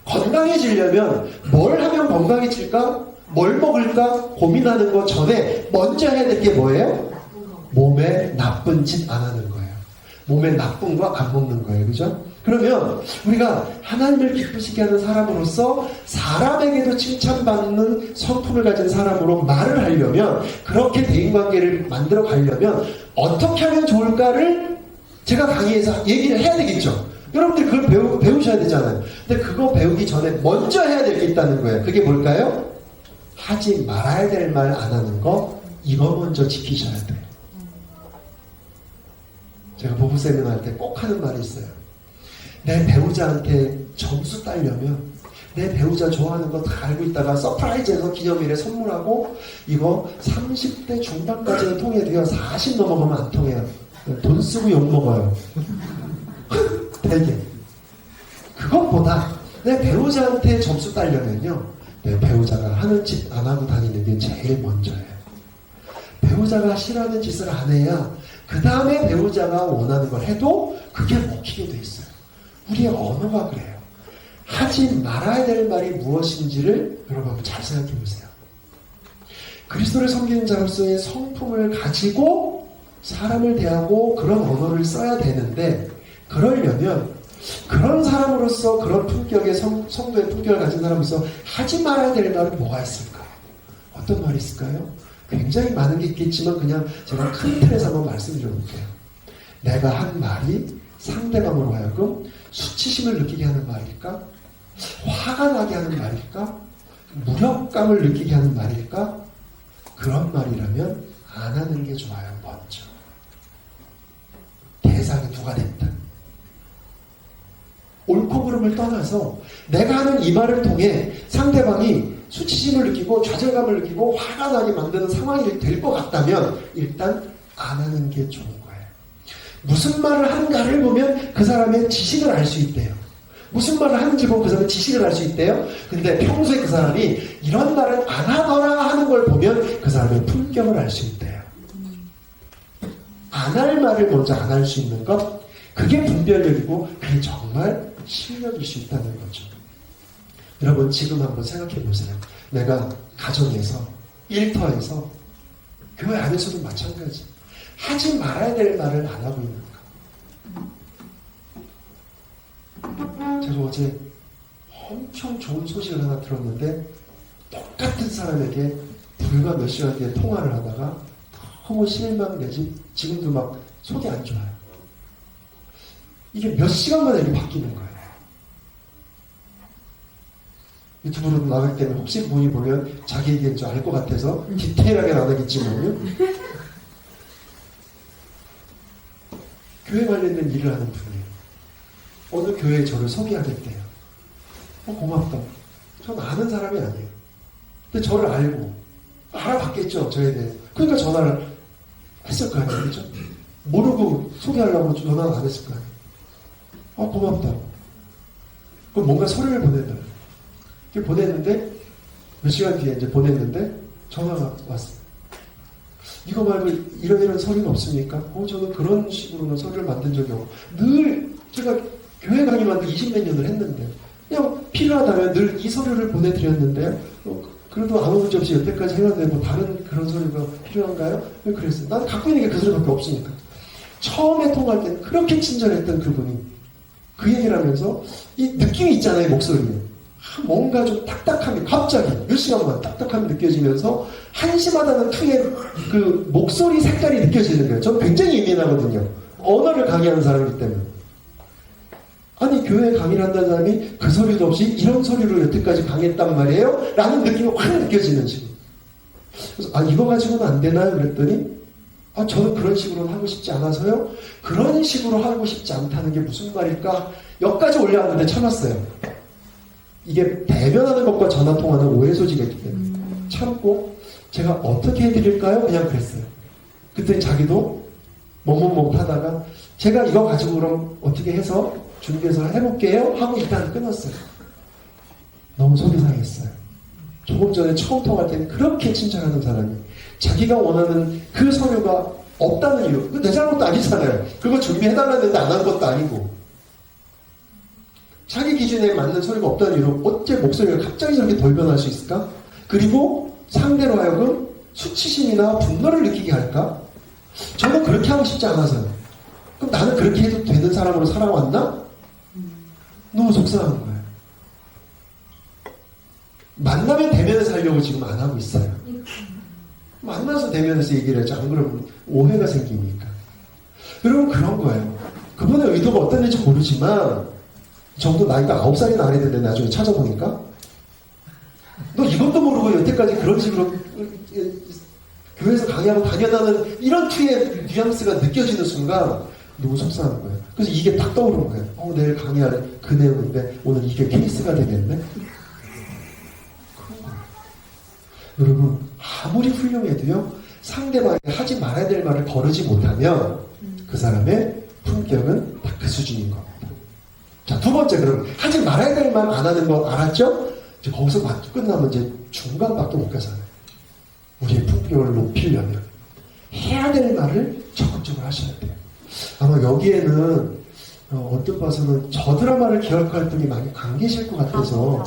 건강해지려면 뭘 하면 건강해질까? 뭘 먹을까? 고민하는 거 전에 먼저 해야 될 게 뭐예요? 몸에 나쁜 짓 안 하는 거예요. 몸에 나쁜 거 안 먹는 거예요. 그죠? 그러면 우리가 하나님을 기쁘시게 하는 사람으로서 사람에게도 칭찬받는 성품을 가진 사람으로 말을 하려면 그렇게 대인관계를 만들어 가려면 어떻게 하면 좋을까를 제가 강의에서 얘기를 해야 되겠죠. 여러분들이 그걸 배우셔야 되잖아요. 근데 그거 배우기 전에 먼저 해야 될 게 있다는 거예요. 그게 뭘까요? 하지 말아야 될 말 안 하는 거 이거 먼저 지키셔야 돼요. 제가 부부 세미나 할 때 꼭 하는 말이 있어요. 내 배우자한테 점수 따려면 내 배우자 좋아하는 거 다 알고 있다가 서프라이즈해서 기념일에 선물하고 이거 30대 중반까지는 통해도요 40 넘어가면 안 통해요. 돈 쓰고 욕먹어요. 되게. 그것보다 내 배우자한테 점수 따려면요 내 배우자가 하는 짓 안 하고 다니는 게 제일 먼저예요. 배우자가 싫어하는 짓을 안 해야 그 다음에 배우자가 원하는 걸 해도 그게 먹히게 돼 있어요. 우리의 언어가 그래요. 하지 말아야 될 말이 무엇인지를 여러분 한번 잘 생각해 보세요. 그리스도를 섬기는 자로서의 성품을 가지고 사람을 대하고 그런 언어를 써야 되는데 그러려면 그런 사람으로서 그런 품격의 성도의 품격을 가진 사람으로서 하지 말아야 될 말은 뭐가 있을까요? 어떤 말이 있을까요? 굉장히 많은 게 있겠지만 그냥 제가 큰 틀에서 한번 말씀드려볼게요. 내가 한 말이 상대방으로 하여금 수치심을 느끼게 하는 말일까? 화가 나게 하는 말일까? 무력감을 느끼게 하는 말일까? 그런 말이라면 안 하는 게 좋아요. 먼저. 대상이 누가 됐든. 옳고 그름을 떠나서 내가 하는 이 말을 통해 상대방이 수치심을 느끼고 좌절감을 느끼고 화가 나게 만드는 상황이 될 것 같다면 일단 안 하는 게 좋은 거예요. 무슨 말을 하는가를 보면 그 사람의 지식을 알 수 있대요. 무슨 말을 하는지 보면 그 사람의 지식을 알 수 있대요. 근데 평소에 그 사람이 이런 말을 안 하더라 하는 걸 보면 그 사람의 품격을 알 수 있대요. 안 할 말을 먼저 안 할 수 있는 것, 그게 분별력이고 그게 정말 실력일 수 있다는 거죠. 여러분 지금 한번 생각해 보세요. 내가 가정에서, 일터에서, 교회 안에서도 마찬가지. 하지 말아야 될 말을 안 하고 있는가. 제가 어제 엄청 좋은 소식을 하나 들었는데 똑같은 사람에게 불과 몇 시간 뒤에 통화를 하다가 너무 실망 내지 지금도 막 속이 안 좋아요. 이게 몇 시간 만에 이렇게 바뀌는 거예요. 유튜브로 나갈 때는 혹시 본인이 보면 자기 얘기인 줄 알 것 같아서 디테일하게 나가겠지만요. 교회 관련된 일을 하는 분이에요. 어느 교회에 저를 소개하겠대요. 고맙다. 전 아는 사람이 아니에요. 근데 저를 알고 알아봤겠죠, 저에 대해. 그러니까 전화를 했을 거 아니에요, 그죠? 모르고 소개하려고 전화를 안 했을 거 아니에요. 고맙다. 그럼 뭔가 서류를 보내더라고요. 이렇게 보냈는데 몇 시간 뒤에 이제 보냈는데 전화가 왔어요. 이거 말고 이런 서류는 없습니까? 저는 그런 식으로는 서류를 만든 적이 없고 늘 제가 교회 강의만 20몇 년을 했는데 그냥 필요하다면 늘 이 서류를 보내드렸는데요. 그래도 아무 문제 없이 여태까지 해왔는데 뭐 다른 그런 서류가 필요한가요? 왜 그랬어요? 난 갖고 있는 게 그 서류밖에 없으니까. 처음에 통화할 때는 그렇게 친절했던 그분이 그 얘기를 하면서 이 느낌이 있잖아요, 목소리에. 뭔가 좀 딱딱함이 갑자기 몇 시간만 딱딱함이 느껴지면서 한심하다는 투의 그 목소리 색깔이 느껴지는 거예요. 저는 굉장히 예민하거든요. 언어를 강의하는 사람이기 때문에. 아니 교회 강의를 한다는 사람이 그 서류도 없이 이런 서류를 여태까지 강의했단 말이에요? 라는 느낌이 확 느껴지는 식으로. 그래서 이거 가지고는 안 되나요? 그랬더니 저는 그런 식으로는 하고 싶지 않아서요. 그런 식으로 하고 싶지 않다는 게 무슨 말일까? 여기까지 올려왔는데 참았어요. 이게 대변하는 것과 전화통화는 오해 소지가 있기 때문에 참고 제가 어떻게 해드릴까요? 그냥 그랬어요. 그때 자기도 멍멍멍 하다가 제가 이거 가지고 그럼 어떻게 해서 준비해서 해볼게요 하고 일단 끊었어요. 너무 속이 상했어요. 조금 전에 처음 통화할 때는 그렇게 친절하는 사람이 자기가 원하는 그 서류가 없다는 이유, 그거 내 잘못도 아니잖아요. 그거 준비해달라는데 안 한 것도 아니고 자기 기준에 맞는 서류가 없다는 이유로 어째 목소리가 갑자기 저렇게 돌변할 수 있을까? 그리고 상대로 하여금 수치심이나 분노를 느끼게 할까? 저는 그렇게 하고 싶지 않아서요. 그럼 나는 그렇게 해도 되는 사람으로 살아왔나? 너무 속상한 거예요. 만나면 대면에서 하려고 지금 안 하고 있어요. 만나서 대면에서 얘기를 하지 안 그러면 오해가 생기니까. 여러분 그런 거예요. 그분의 의도가 어떤지 모르지만 정도 나이가 9살이나 안 했는데 나중에 찾아보니까 너 이것도 모르고 여태까지 그런 식으로 교회에서 강의하고 다녀다는 이런 투의 뉘앙스가 느껴지는 순간 너무 속상한 거예요. 그래서 이게 딱 떠오르는 거예요. 내일 강의할 그 내용인데 오늘 이게 케이스가 되겠네? 여러분 아무리 훌륭해도요 상대방이 하지 말아야 될 말을 거르지 못하면 그 사람의 품격은 딱 그 수준인 겁니다. 자, 두 번째 그럼 하지 말아야 될 말 안 하는 거 알았죠? 이제 거기서 끝나면 이제 중간밖에 못 가잖아요. 우리의 품격을 높이려면 해야 될 말을 적극적으로 하셔야 돼요. 아마 여기에는 어떤 봐서는 저 드라마를 기억할 분이 많이 안 계실 것 같아서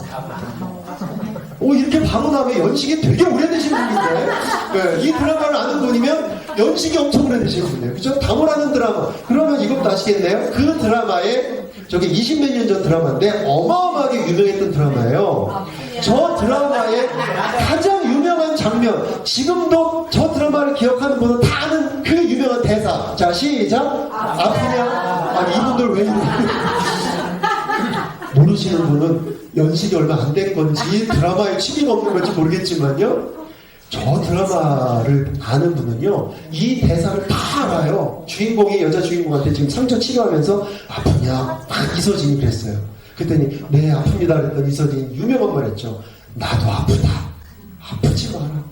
이렇게 바로 나면 연식이 되게 오래되신 분인데 네, 이 드라마를 아는 분이면 연식이 엄청 오래되신 분이에요. 그죠? 다모라는 드라마. 그러면 이것도 아시겠네요? 그 드라마에 저게 20몇 년 전 드라마인데 어마어마하게 유명했던 드라마예요. 저 드라마의 가장 유명한 장면, 지금도 저 드라마를 기억하는 분은 다 아는 그 유명한 대사. 자, 시작. 아프냐? 이분들 왜 이래? 모르시는 분은 연식이 얼마 안 된 건지 드라마에 취미가 없는 건지 모르겠지만요. 저 드라마를 아는 분은요, 이 대사를 다 알아요. 주인공이 여자 주인공한테 지금 상처 치료하면서 아프냐? 이서진이 그랬어요. 그랬더니 네 아픕니다 그랬더니 이서진이 유명한 말 했죠. 나도 아프다. 아프지 마라.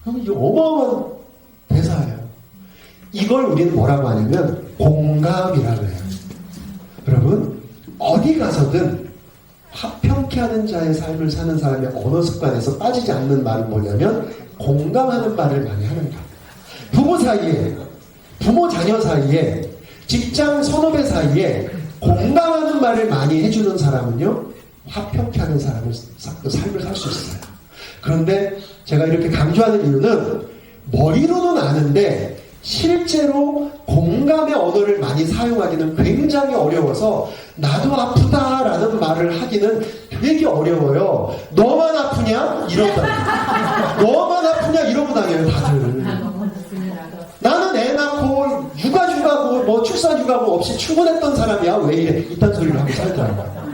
그럼 이게 어마어마한 대사예요. 이걸 우리는 뭐라고 하냐면 공감이라고 해요. 여러분 어디 가서든 화평케 하는 자의 삶을 사는 사람의 언어 습관에서 빠지지 않는 말은 뭐냐면 공감하는 말을 많이 하는 거예요. 부부 사이에, 부모 자녀 사이에, 직장 선후배 사이에 공감하는 말을 많이 해주는 사람은요 화평케 하는 삶을 살 수 있어요. 그런데 제가 이렇게 강조하는 이유는 머리로는 아는데 실제로 공감의 언어를 많이 사용하기는 굉장히 어려워서 나도 아프다라는 말을 하기는 되게 어려워요. 너만 아프냐? 이런다. 너만 아프냐? 이러고 다녀요 다들. 나는 애 낳고 육아휴가고 뭐 출산휴가고 없이 출근했던 사람이야. 왜 이래? 이딴 소리를 하고 살더라고요.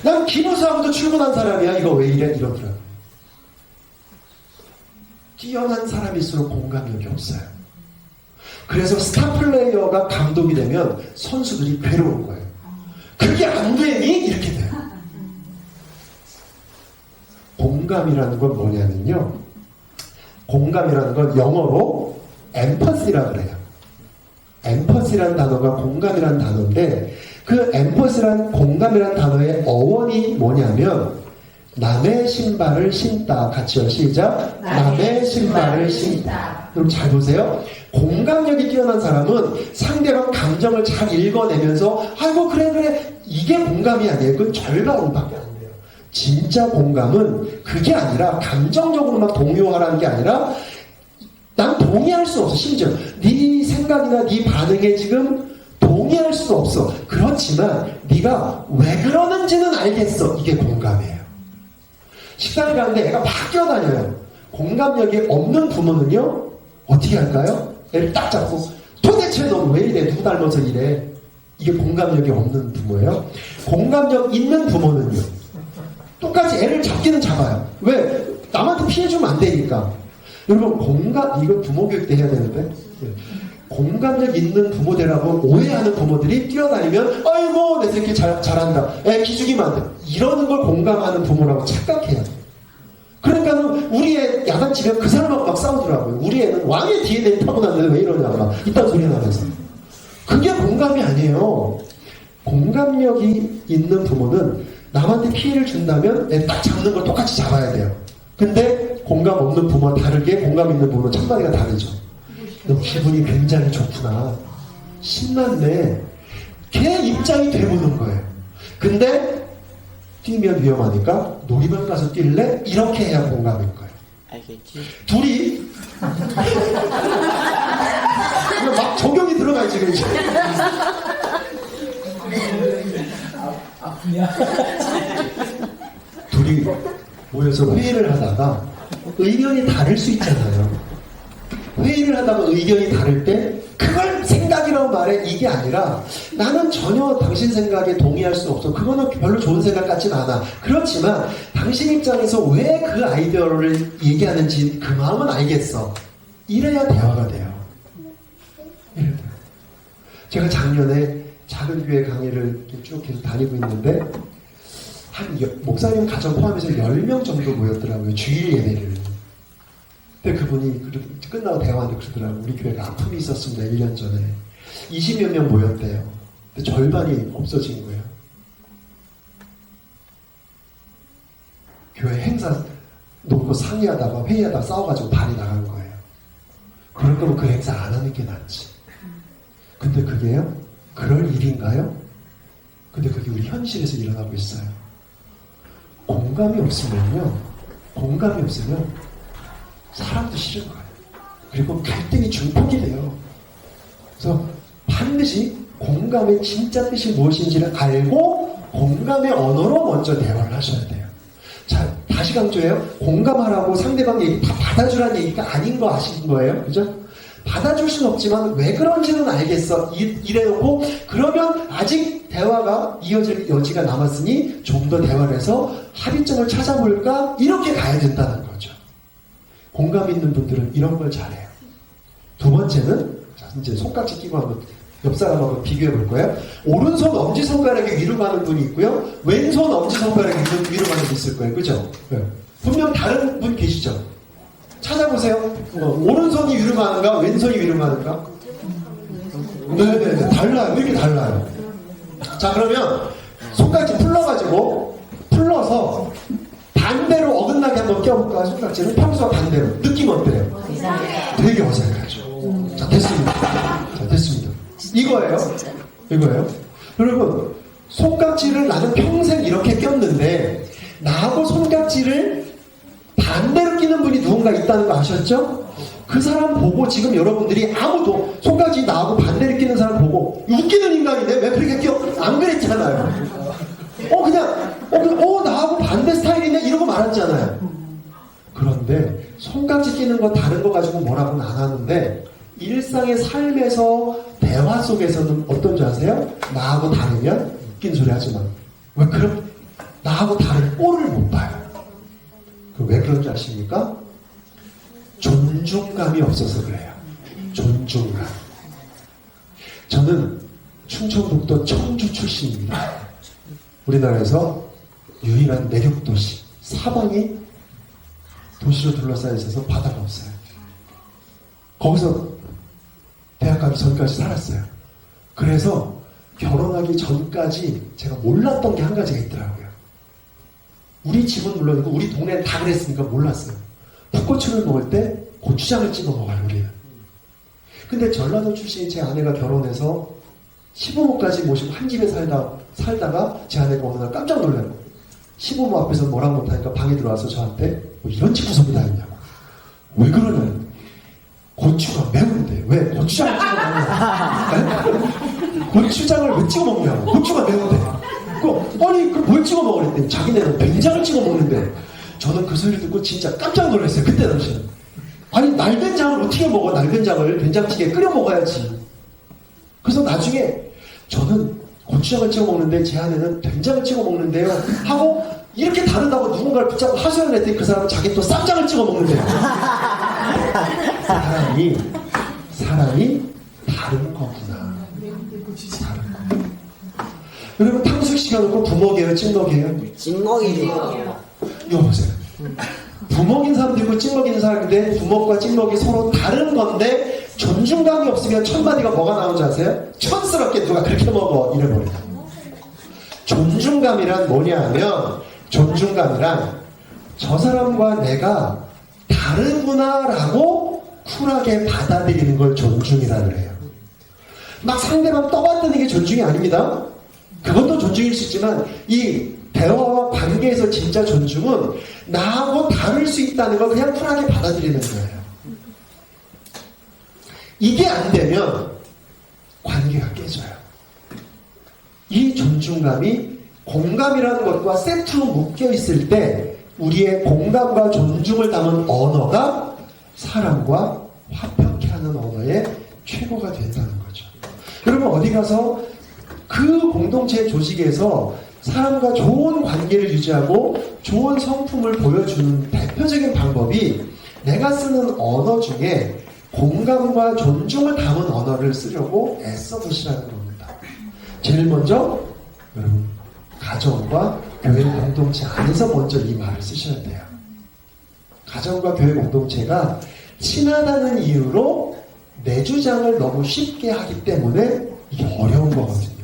난 기부사하고도 출근한 사람이야. 이거 왜 이래? 이러더라고요. 뛰어난 사람일수록 공감력이 없어요. 그래서 스타 플레이어가 감독이 되면 선수들이 괴로운 거예요. 그게 안 되니? 이렇게 돼요. 공감이라는 건 뭐냐면요. 공감이라는 건 영어로 엠퍼시라고 그래요. 엠퍼시라는 단어가 공감이라는 단어인데 그 엠퍼시라는 공감이라는 단어의 어원이 뭐냐면 남의 신발을 신다. 같이요. 시작. 남의 신발을 신다. 그럼 잘 보세요. 공감력이 뛰어난 사람은 상대방 감정을 잘 읽어내면서 아이고 그래 이게 공감이 아니에요. 그건 절반밖에 안 돼요. 진짜 공감은 그게 아니라 감정적으로 막 동요하라는 게 아니라 난 동의할 수 없어. 심지어 네 생각이나 네 반응에 지금 동의할 수 없어. 그렇지만 네가 왜 그러는지는 알겠어. 이게 공감이에요. 식당에 가는데 애가 막 뛰어다녀요. 공감력이 없는 부모는요 어떻게 할까요? 애를 딱 잡고 도대체 넌 왜 이래? 누구 닮아서 이래? 이게 공감력이 없는 부모예요. 공감력 있는 부모는요 똑같이 애를 잡기는 잡아요. 왜? 남한테 피해주면 안 되니까. 여러분 이거 부모 교육 때 해야 되는데 공감력 있는 부모 되라고 오해하는 부모들이 뛰어다니면 아이고 내 새끼 잘한다. 애 기죽이면 안 돼. 이러는 걸 공감하는 부모라고 착각해야 돼. 그러니까는 우리 애 야단치면 그 사람하고 막 싸우더라고요. 우리 애는 왕의 DNA 타고났는데 왜 이러냐 막 이딴 소리 나면서. 그게 공감이 아니에요. 공감력이 있는 부모는 남한테 피해를 준다면 애 딱 잡는 걸 똑같이 잡아야 돼요. 근데 공감 없는 부모와 다르게 공감 있는 부모는 찬바리가 다르죠. 너 기분이 굉장히 좋구나. 신났네. 걔 입장이 돼보는 거예요. 근데 뛰면 위험하니까 놀이방 가서 뛸래? 이렇게 해야 공감인 거예요. 알겠지? 둘이 막 적용이 들어가요 지금 이제. 둘이 모여서 회의를 하다가 의견이 다를 수 있잖아요. 회의를 하다가 의견이 다를 때 그걸 생각이라고 말해. 이게 아니라 나는 전혀 당신 생각에 동의할 수 없어. 그거는 별로 좋은 생각 같진 않아. 그렇지만 당신 입장에서 왜 그 아이디어를 얘기하는지 그 마음은 알겠어. 이래야 대화가 돼요. 이래야 돼요. 제가 작년에 작은 교회 강의를 쭉 계속 다니고 있는데 목사님 가정 포함해서 10명 정도 모였더라고요. 주일 예배를. 근데 그분이 끝나고 대화하는데 그러더라고요. 우리 교회가 아픔이 있었습니다. 1년 전에. 20여 명 모였대요. 근데 절반이 없어진 거예요. 교회 행사 놓고 상의하다가 회의하다가 싸워가지고 반이 나간 거예요. 그럴 거면 그 행사 안 하는 게 낫지. 근데 그게요? 그럴 일인가요? 근데 그게 우리 현실에서 일어나고 있어요. 공감이 없으면 사람도 싫은 거예요. 그리고 갈등이 증폭이 돼요. 그래서 반드시 공감의 진짜 뜻이 무엇인지를 알고 공감의 언어로 먼저 대화를 하셔야 돼요. 자, 다시 강조해요. 공감하라고 상대방 얘기 다 받아주라는 얘기가 아닌 거 아시는 거예요. 그죠? 받아줄 수는 없지만 왜 그런지는 알겠어. 이래놓고 그러면 아직 대화가 이어질 여지가 남았으니 좀 더 대화를 해서 합의점을 찾아볼까? 이렇게 가야 된다는 거죠. 공감 있는 분들은 이런 걸 잘해요. 두 번째는 자, 이제 손깍지 끼고 한번 옆 사람하고 비교해 볼 거예요. 오른손 엄지손가락이 위로 가는 분이 있고요. 왼손 엄지손가락이 위로 가는 분이 있을 거예요. 그죠? 네. 분명 다른 분 계시죠? 찾아보세요. 오른손이 위로 가는가? 왼손이 위로 가는가? 네네네. 달라요. 이렇게 달라요. 자, 그러면 손깍지 풀러서 반대로 어긋나게 한번 껴볼까요? 손깍지는 평소와 반대로. 느낌 어때요? 되게 어색하죠. 자, 됐습니다. 이거예요. 여러분, 손깍지를 나는 평생 이렇게 꼈는데 나하고 손깍지를 반대로 끼는 분이 누군가 있다는 거 아셨죠? 그 사람 보고 지금 여러분들이 아무도 손깍지 나하고 반대로 끼는 사람 보고 웃기는 인간이네? 왜 그렇게 껴? 안 그랬잖아요. 나하고 반대 스타일이네? 이러고 말았잖아요. 그런데 손깍지 끼는 거 다른 거 가지고 뭐라고는 안 하는데 일상의 삶에서 대화 속에서는 어떤 줄 아세요? 나하고 다르면 웃긴 소리 하지 마. 왜 그럼 나하고 다른 꼴을 못 봐요. 왜 그런 줄 아십니까? 존중감이 없어서 그래요. 존중감. 저는 충청북도 청주 출신입니다. 우리나라에서 유일한 내륙도시, 사방이 도시로 둘러싸여 있어서 바다가 없어요. 거기서 대학 가기 전까지 살았어요. 그래서 결혼하기 전까지 제가 몰랐던 게 한 가지가 있더라고요. 우리 집은 물론이고 우리 동네는 다 그랬으니까 몰랐어요. 풋고추를 먹을 때 고추장을 찍어 먹어요, 우리는. 근데 전라도 출신인 제 아내가 결혼해서 시부모까지 모시고 한 집에 살다가 제 아내가 어느 날 깜짝 놀라요. 시부모 앞에서 뭐라고 못하니까 방에 들어와서 저한테 뭐 이런 집구석이 다 있냐고. 왜 그러냐면 고추가 매운데 왜 고추장을 찍어 먹냐? 고추장을 왜 찍어 먹냐고. 고추가 매운데. 아니 뭘 찍어 먹으랬더니 자기네는 된장을 찍어 먹는데 저는 그 소리를 듣고 진짜 깜짝 놀랐어요. 그때 당시에. 아니 날된장을 어떻게 먹어? 날된장을 된장찌개에 끓여 먹어야지. 그래서 나중에 저는 고추장을 찍어 먹는데 제 아내는 된장을 찍어 먹는데요 하고 이렇게 다르다고 누군가를 붙잡고 하소연을 했더니 그 사람은 자기 또 쌈장을 찍어 먹는데요. 사람이 다른 거구나. 다른 거. 여러분 탕수육 시켜놓고 부먹이에요, 찍먹이에요? 찍먹이죠. 이거 보세요. 부먹인 사람도 있고 찍먹이는 사람인데 부먹과 찍먹이 서로 다른 건데 존중감이 없으면 첫 마디가 뭐가 나오는지 아세요? 촌스럽게 누가 그렇게 먹어 이래버린다. 존중감이란 뭐냐 하면 존중감이란 저 사람과 내가 다르구나라고 쿨하게 받아들이는 걸 존중이라 그래요. 막 상대방 떠받드는 게 존중이 아닙니다. 그것도 존중일 수 있지만 이 대화와 관계에서 진짜 존중은 나하고 다를 수 있다는 걸 그냥 쿨하게 받아들이는 거예요. 이게 안 되면 관계가 깨져요. 이 존중감이 공감이라는 것과 세트로 묶여 있을 때 우리의 공감과 존중을 담은 언어가 사람과 화평케 하는 언어의 최고가 된다는 거죠. 여러분 어디 가서 그 공동체 조직에서 사람과 좋은 관계를 유지하고 좋은 성품을 보여주는 대표적인 방법이 내가 쓰는 언어 중에 공감과 존중을 담은 언어를 쓰려고 애써보시라는 겁니다. 제일 먼저 여러분 가정과 교회 공동체 안에서 먼저 이 말을 쓰셔야 돼요. 가정과 교회 공동체가 친하다는 이유로 내 주장을 너무 쉽게 하기 때문에 이게 어려운 거거든요.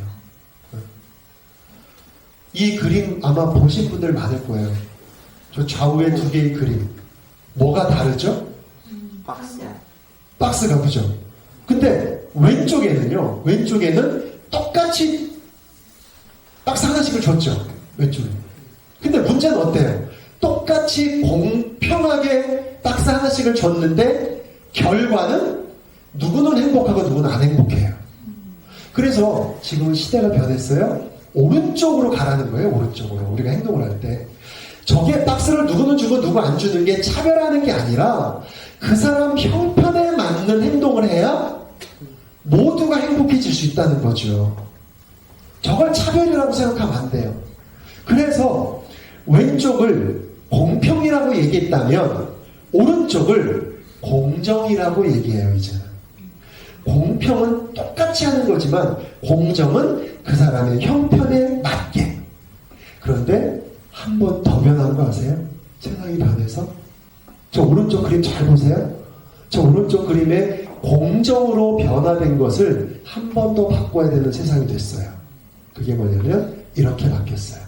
이 그림 아마 보신 분들 많을 거예요. 저 좌우에 두 개의 그림. 뭐가 다르죠? 박스가 그죠? 근데 왼쪽에는 똑같이 박스 하나씩을 줬죠. 왼쪽에. 근데 문제는 어때요? 똑같이 공평하게 박스 하나씩을 줬는데 결과는 누구는 행복하고 누구는 안 행복해요. 그래서 지금은 시대가 변했어요. 오른쪽으로 가라는 거예요. 오른쪽으로. 우리가 행동을 할 때. 저게 박스를 누구는 주고 누구 안 주는 게 차별하는 게 아니라 그 사람 형편에 맞는 행동을 해야 모두가 행복해질 수 있다는 거죠. 저걸 차별이라고 생각하면 안 돼요. 그래서 왼쪽을 공평이라고 얘기했다면 오른쪽을 공정이라고 얘기해요. 이제는. 공평은 똑같이 하는 거지만 공정은 그 사람의 형편에 맞게. 그런데 한 번 더 변한 거 아세요? 세상이 변해서 저 오른쪽 그림 잘 보세요. 저 오른쪽 그림에 공정으로 변화된 것을 한 번 더 바꿔야 되는 세상이 됐어요. 그게 뭐냐면 이렇게 바뀌었어요.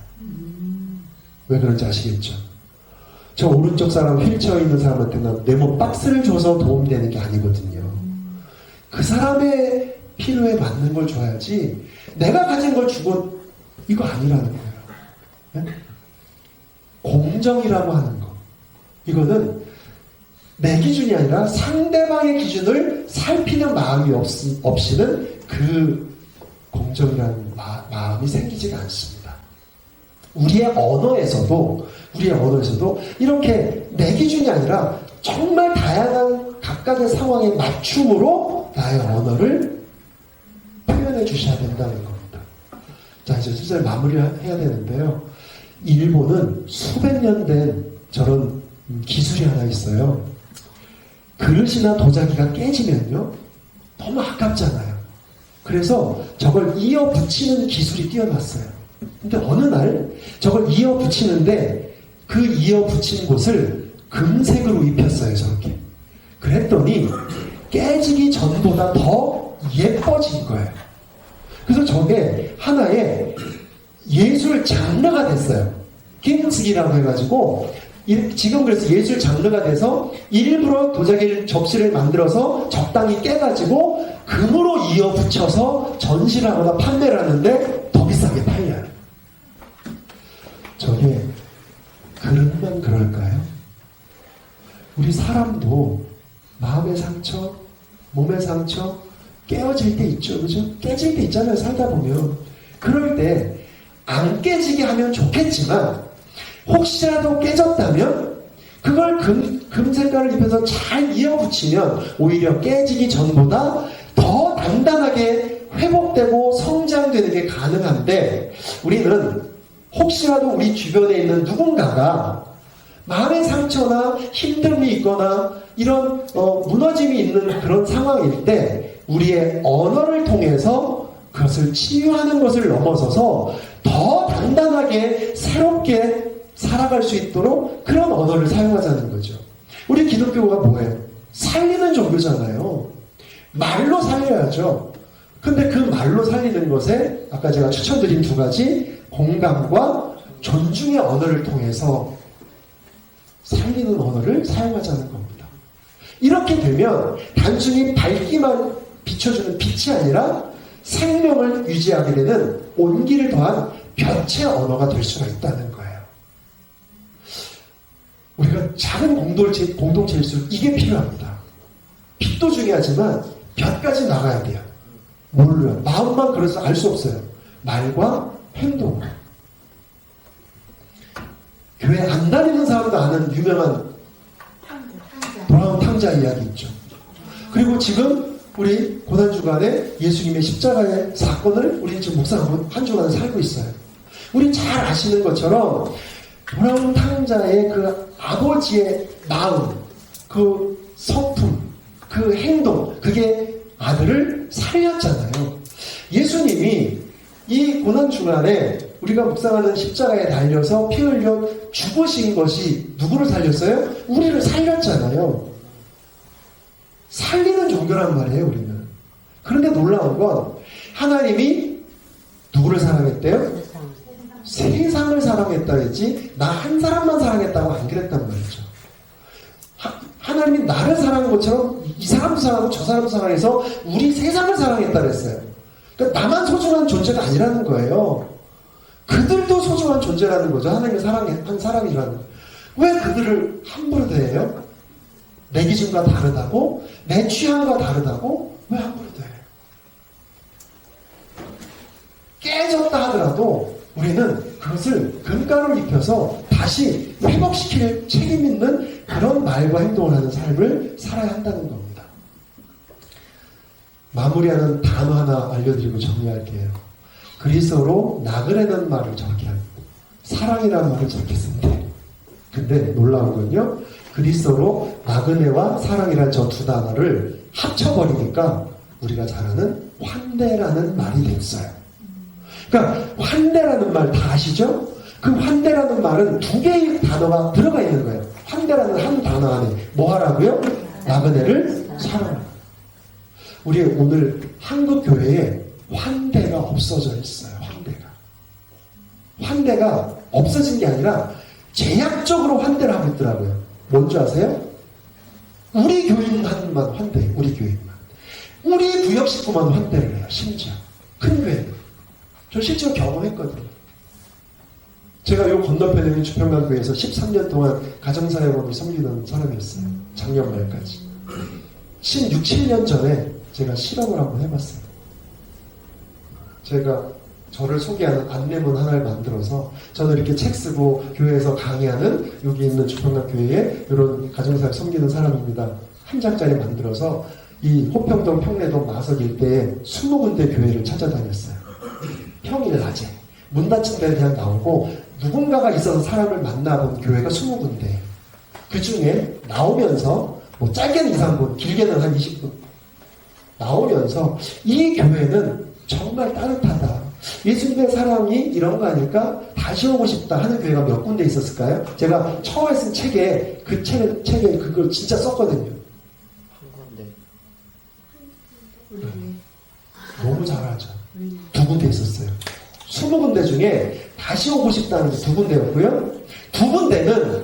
왜 그런지 아시겠죠? 저 오른쪽 사람 휠체어 있는 사람한테는 내 몸 박스를 줘서 도움되는 게 아니거든요. 그 사람의 필요에 맞는 걸 줘야지 내가 가진 걸 주고 이거 아니라는 거예요. 네? 공정이라고 하는 거. 이거는 내 기준이 아니라 상대방의 기준을 살피는 마음이 없이는 그 공정이라는 마음이 생기지가 않습니다. 우리의 언어에서도 이렇게 내 기준이 아니라 정말 다양한 각각의 상황에 맞춤으로 나의 언어를 표현해 주셔야 된다는 겁니다. 자, 이제 슬슬 마무리해야 되는데요. 일본은 수백 년 된 저런 기술이 하나 있어요. 그릇이나 도자기가 깨지면요, 너무 아깝잖아요. 그래서 저걸 이어 붙이는 기술이 뛰어났어요. 근데 어느 날 저걸 이어 붙이는데 그 이어 붙인 곳을 금색으로 입혔어요, 저렇게. 그랬더니 깨지기 전보다 더 예뻐진 거예요. 그래서 저게 하나의 예술 장르가 됐어요. 낀쓰기라고 해가지고 지금 그래서 예술 장르가 돼서 일부러 도자기 접시를 만들어서 적당히 깨가지고 금으로 이어붙여서 전시를 하거나 판매를 하는데 더 비싸게 팔려요. 저게 그릇만 그럴까요? 우리 사람도 마음의 상처, 몸의 상처 깨어질 때 있죠. 그죠? 깨질 때 있잖아요. 살다 보면. 그럴 때 안 깨지게 하면 좋겠지만 혹시라도 깨졌다면 그걸 금 색깔을 입혀서 잘 이어붙이면 오히려 깨지기 전보다 더 단단하게 회복되고 성장되는 게 가능한데 우리는 혹시라도 우리 주변에 있는 누군가가 마음의 상처나 힘듦이 있거나 이런 무너짐이 있는 그런 상황일 때 우리의 언어를 통해서 그것을 치유하는 것을 넘어서서 더 단단하게 새롭게 살아갈 수 있도록 그런 언어를 사용하자는 거죠. 우리 기독교가 뭐예요? 살리는 종교잖아요. 말로 살려야죠. 근데 그 말로 살리는 것에 아까 제가 추천드린 두 가지 공감과 존중의 언어를 통해서 살리는 언어를 사용하자는 겁니다. 이렇게 되면 단순히 밝기만 비춰주는 빛이 아니라 생명을 유지하게 되는 온기를 더한 빛의 언어가 될 수가 있다는 거예요. 우리가 작은 공동체일수록 이게 필요합니다. 빛도 중요하지만 볕까지 나가야 돼요. 뭘로요? 마음만 그래서 알 수 없어요. 말과 행동. 교회 안 다니는 사람도 아는 유명한 브라운 탕자 이야기 있죠. 그리고 지금 우리 고난주간에 예수님의 십자가의 사건을 우리 지금 묵상하고 한 주간을 살고 있어요. 우리 잘 아시는 것처럼 브라운 탕자의 그 아버지의 마음, 그 성품, 그 행동, 그게 아들을 살렸잖아요. 예수님이 이 고난주간에 우리가 묵상하는 십자가에 달려서 피 흘려 죽으신 것이 누구를 살렸어요? 우리를 살렸잖아요. 살리는 종교란 말이에요, 우리는. 그런데 놀라운 건 하나님이 누구를 사랑했대요? 세상을 사랑했다 했지 나 한 사람만 사랑했다고 안 그랬단 말이죠. 하나님이 나를 사랑한 것처럼 이 사람도 사랑하고 저 사람도 사랑해서 우리 세상을 사랑했다 그랬어요. 그러니까 나만 소중한 존재가 아니라는 거예요. 그들도 소중한 존재라는 거죠. 하나님이 사랑한 사람이라는 거예요. 왜 그들을 함부로 대해요? 내 기준과 다르다고? 내 취향과 다르다고? 왜 함부로 대해요? 깨졌다 하더라도 우리는 그것을 금가루를 입혀서 다시 회복시킬 책임 있는 그런 말과 행동을 하는 삶을 살아야 한다는 겁니다. 마무리하는 단어 하나 알려드리고 정리할게요. 그리스어로 나그네는 말을 저렇게 합니다. 사랑이라는 말을 저렇게 씁니다. 근데 놀라운 건요. 그리스어로 나그네와 사랑이라는 저 두 단어를 합쳐버리니까 우리가 잘 아는 환대라는 말이 됐어요. 그러니까 환대라는 말 다 아시죠? 그 환대라는 말은 두 개의 단어가 들어가 있는 거예요. 환대라는 한 단어 안에 뭐 하라고요? 나그네를 사랑하라. 우리 오늘 한국 교회에 환대가 없어져 있어요. 환대가 없어진 게 아니라 제약적으로 환대를 하고 있더라고요. 뭔지 아세요? 우리 교인만만 환대해요. 우리 교인만. 우리 구역 식구만 환대를 해요. 심지어 큰 교회는. 저 실제로 경험했거든요. 제가 요 건너편에 있는 주평강교회에서 13년 동안 가정사역원을 섬기는 사람이었어요. 작년 말까지. 16, 7년 전에 제가 실험을 한번 해봤어요. 제가 저를 소개하는 안내문 하나를 만들어서 저는 이렇게 책 쓰고 교회에서 강의하는 여기 있는 주평강교회에 이런 가정사역 섬기는 사람입니다. 한 장짜리 만들어서 이 호평동 평내동 마석 일대에 20군데 교회를 찾아다녔어요. 평일 낮에 문 닫힌 데는 그냥 나오고 누군가가 있어서 사람을 만나본 교회가 20군데 그 중에 나오면서 뭐 짧게는 2, 3분 길게는 한 20분 나오면서 이 교회는 정말 따뜻하다. 예수님의 사랑이 이런 거 아닐까? 다시 오고 싶다 하는 교회가 몇 군데 있었을까요? 제가 처음에 쓴 책에 그 책에 그걸 진짜 썼거든요. 한 건데. 너무 잘하죠. 두 군데 있었어요. 20군데 중에 다시 오고 싶다는 게 2군데였고요. 2군데는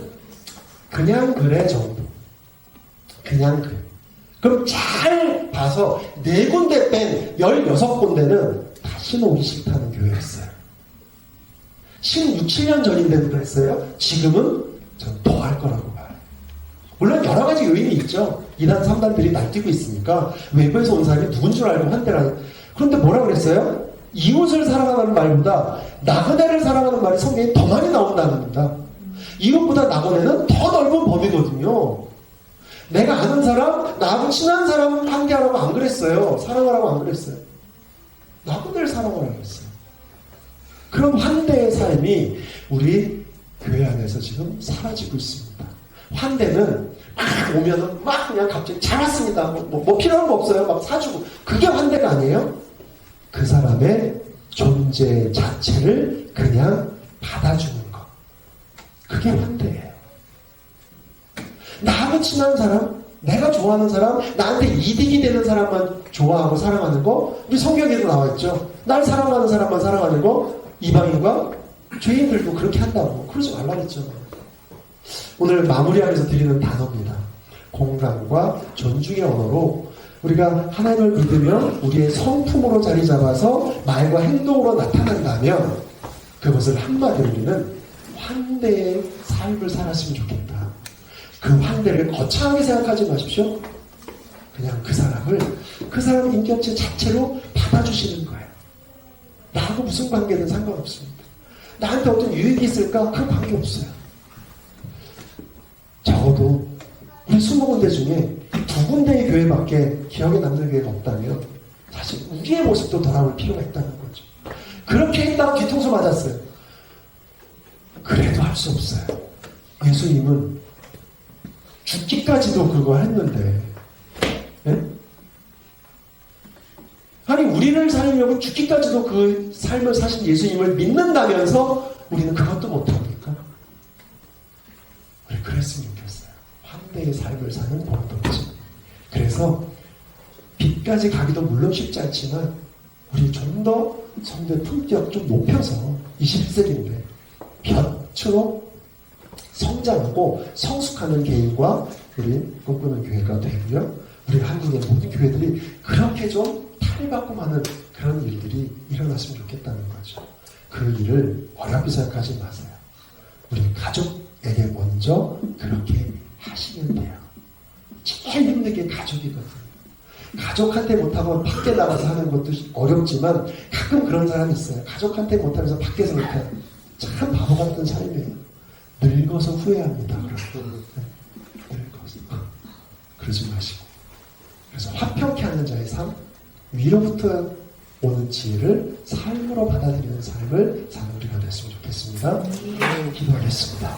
그냥 그래 정도. 그냥 그래. 그럼 잘 봐서 4군데 뺀 16군데는 다시는 오기 싫다는 교회였어요. 16, 7년 전인데도 그랬어요. 지금은 전 더 할 거라고 봐요. 물론 여러 가지 요인이 있죠. 2단, 3단들이 날뛰고 있으니까 외부에서 온 사람이 누군 줄 알고 환대를. 그런데 뭐라 그랬어요? 이웃을 사랑하는 말보다 나그네를 사랑하는 말이 성경에 더 많이 나온다는 겁니다. 이웃보다 나그네는 더 넓은 범위거든요. 내가 아는 사람, 나하고 친한 사람 관계하라고 안 그랬어요. 사랑하라고 안 그랬어요. 나그네를 사랑하라고 그랬어요. 그럼 환대의 삶이 우리 교회 안에서 지금 사라지고 있습니다. 환대는 막 오면은 막 그냥 갑자기 잘 왔습니다. 뭐 필요한 거 없어요. 막 사주고. 그게 환대가 아니에요. 그 사람의 존재 자체를 그냥 받아주는 것. 그게 환대예요. 나하고 친한 사람, 내가 좋아하는 사람, 나한테 이득이 되는 사람만 좋아하고 사랑하는 거, 우리 성경에도 나와 있죠. 날 사랑하는 사람만 사랑하는 거, 이방인과 죄인들도 그렇게 한다고. 그러지 말라고 했죠. 오늘 마무리하면서 드리는 단어입니다. 공감과 존중의 언어로 우리가 하나님을 믿으며 우리의 성품으로 자리 잡아서 말과 행동으로 나타난다면 그것을 한마디로 우리는 환대의 삶을 살았으면 좋겠다. 그 환대를 거창하게 생각하지 마십시오. 그냥 그 사람의 인격체 자체로 받아주시는 거예요. 나하고 무슨 관계든 상관없습니다. 나한테 어떤 유익이 있을까? 그 관계없어요. 적어도 우리 20군데 중에 2군데의 교회밖에 기억에 남는 교회가 없다면 사실 우리의 모습도 돌아볼 필요가 있다는 거죠. 그렇게 했다고 뒤통수 맞았어요. 그래도 할 수 없어요. 예수님은 죽기까지도 그거 했는데, 예? 아니 우리를 살리려고 죽기까지도 그 삶을 사신 예수님을 믿는다면서 우리는 그것도 못합니까? 우리 그랬으면 좋겠어요. 환대의 삶을 사는 공동체. 그래서 빛까지 가기도 물론 쉽지 않지만 우리 좀 더 성도의 품격 좀 높여서 21세기인데 볕으로 성장하고 성숙하는 개인과 우리 꿈꾸는 교회가 되고요. 우리 한국의 모든 교회들이 그렇게 좀 탈바꿈 하는 그런 일들이 일어났으면 좋겠다는 거죠. 그 일을 어렵게 생각하지 마세요. 우리 가족에게 먼저 그렇게 하시면 돼요. 제일 힘든 게 가족이거든요. 가족한테 못하고 밖에 나가서 하는 것도 어렵지만 가끔 그런 사람이 있어요. 가족한테 못하면서 밖에서 못해요. 참 바보 같은 삶이에요. 늙어서 후회합니다. 늙어서. 그러지 마시고. 그래서 화평케 하는 자의 삶, 위로부터 오는 지혜를 삶으로 받아들이는 삶을 사는 우리가 됐으면 좋겠습니다. 기도하겠습니다.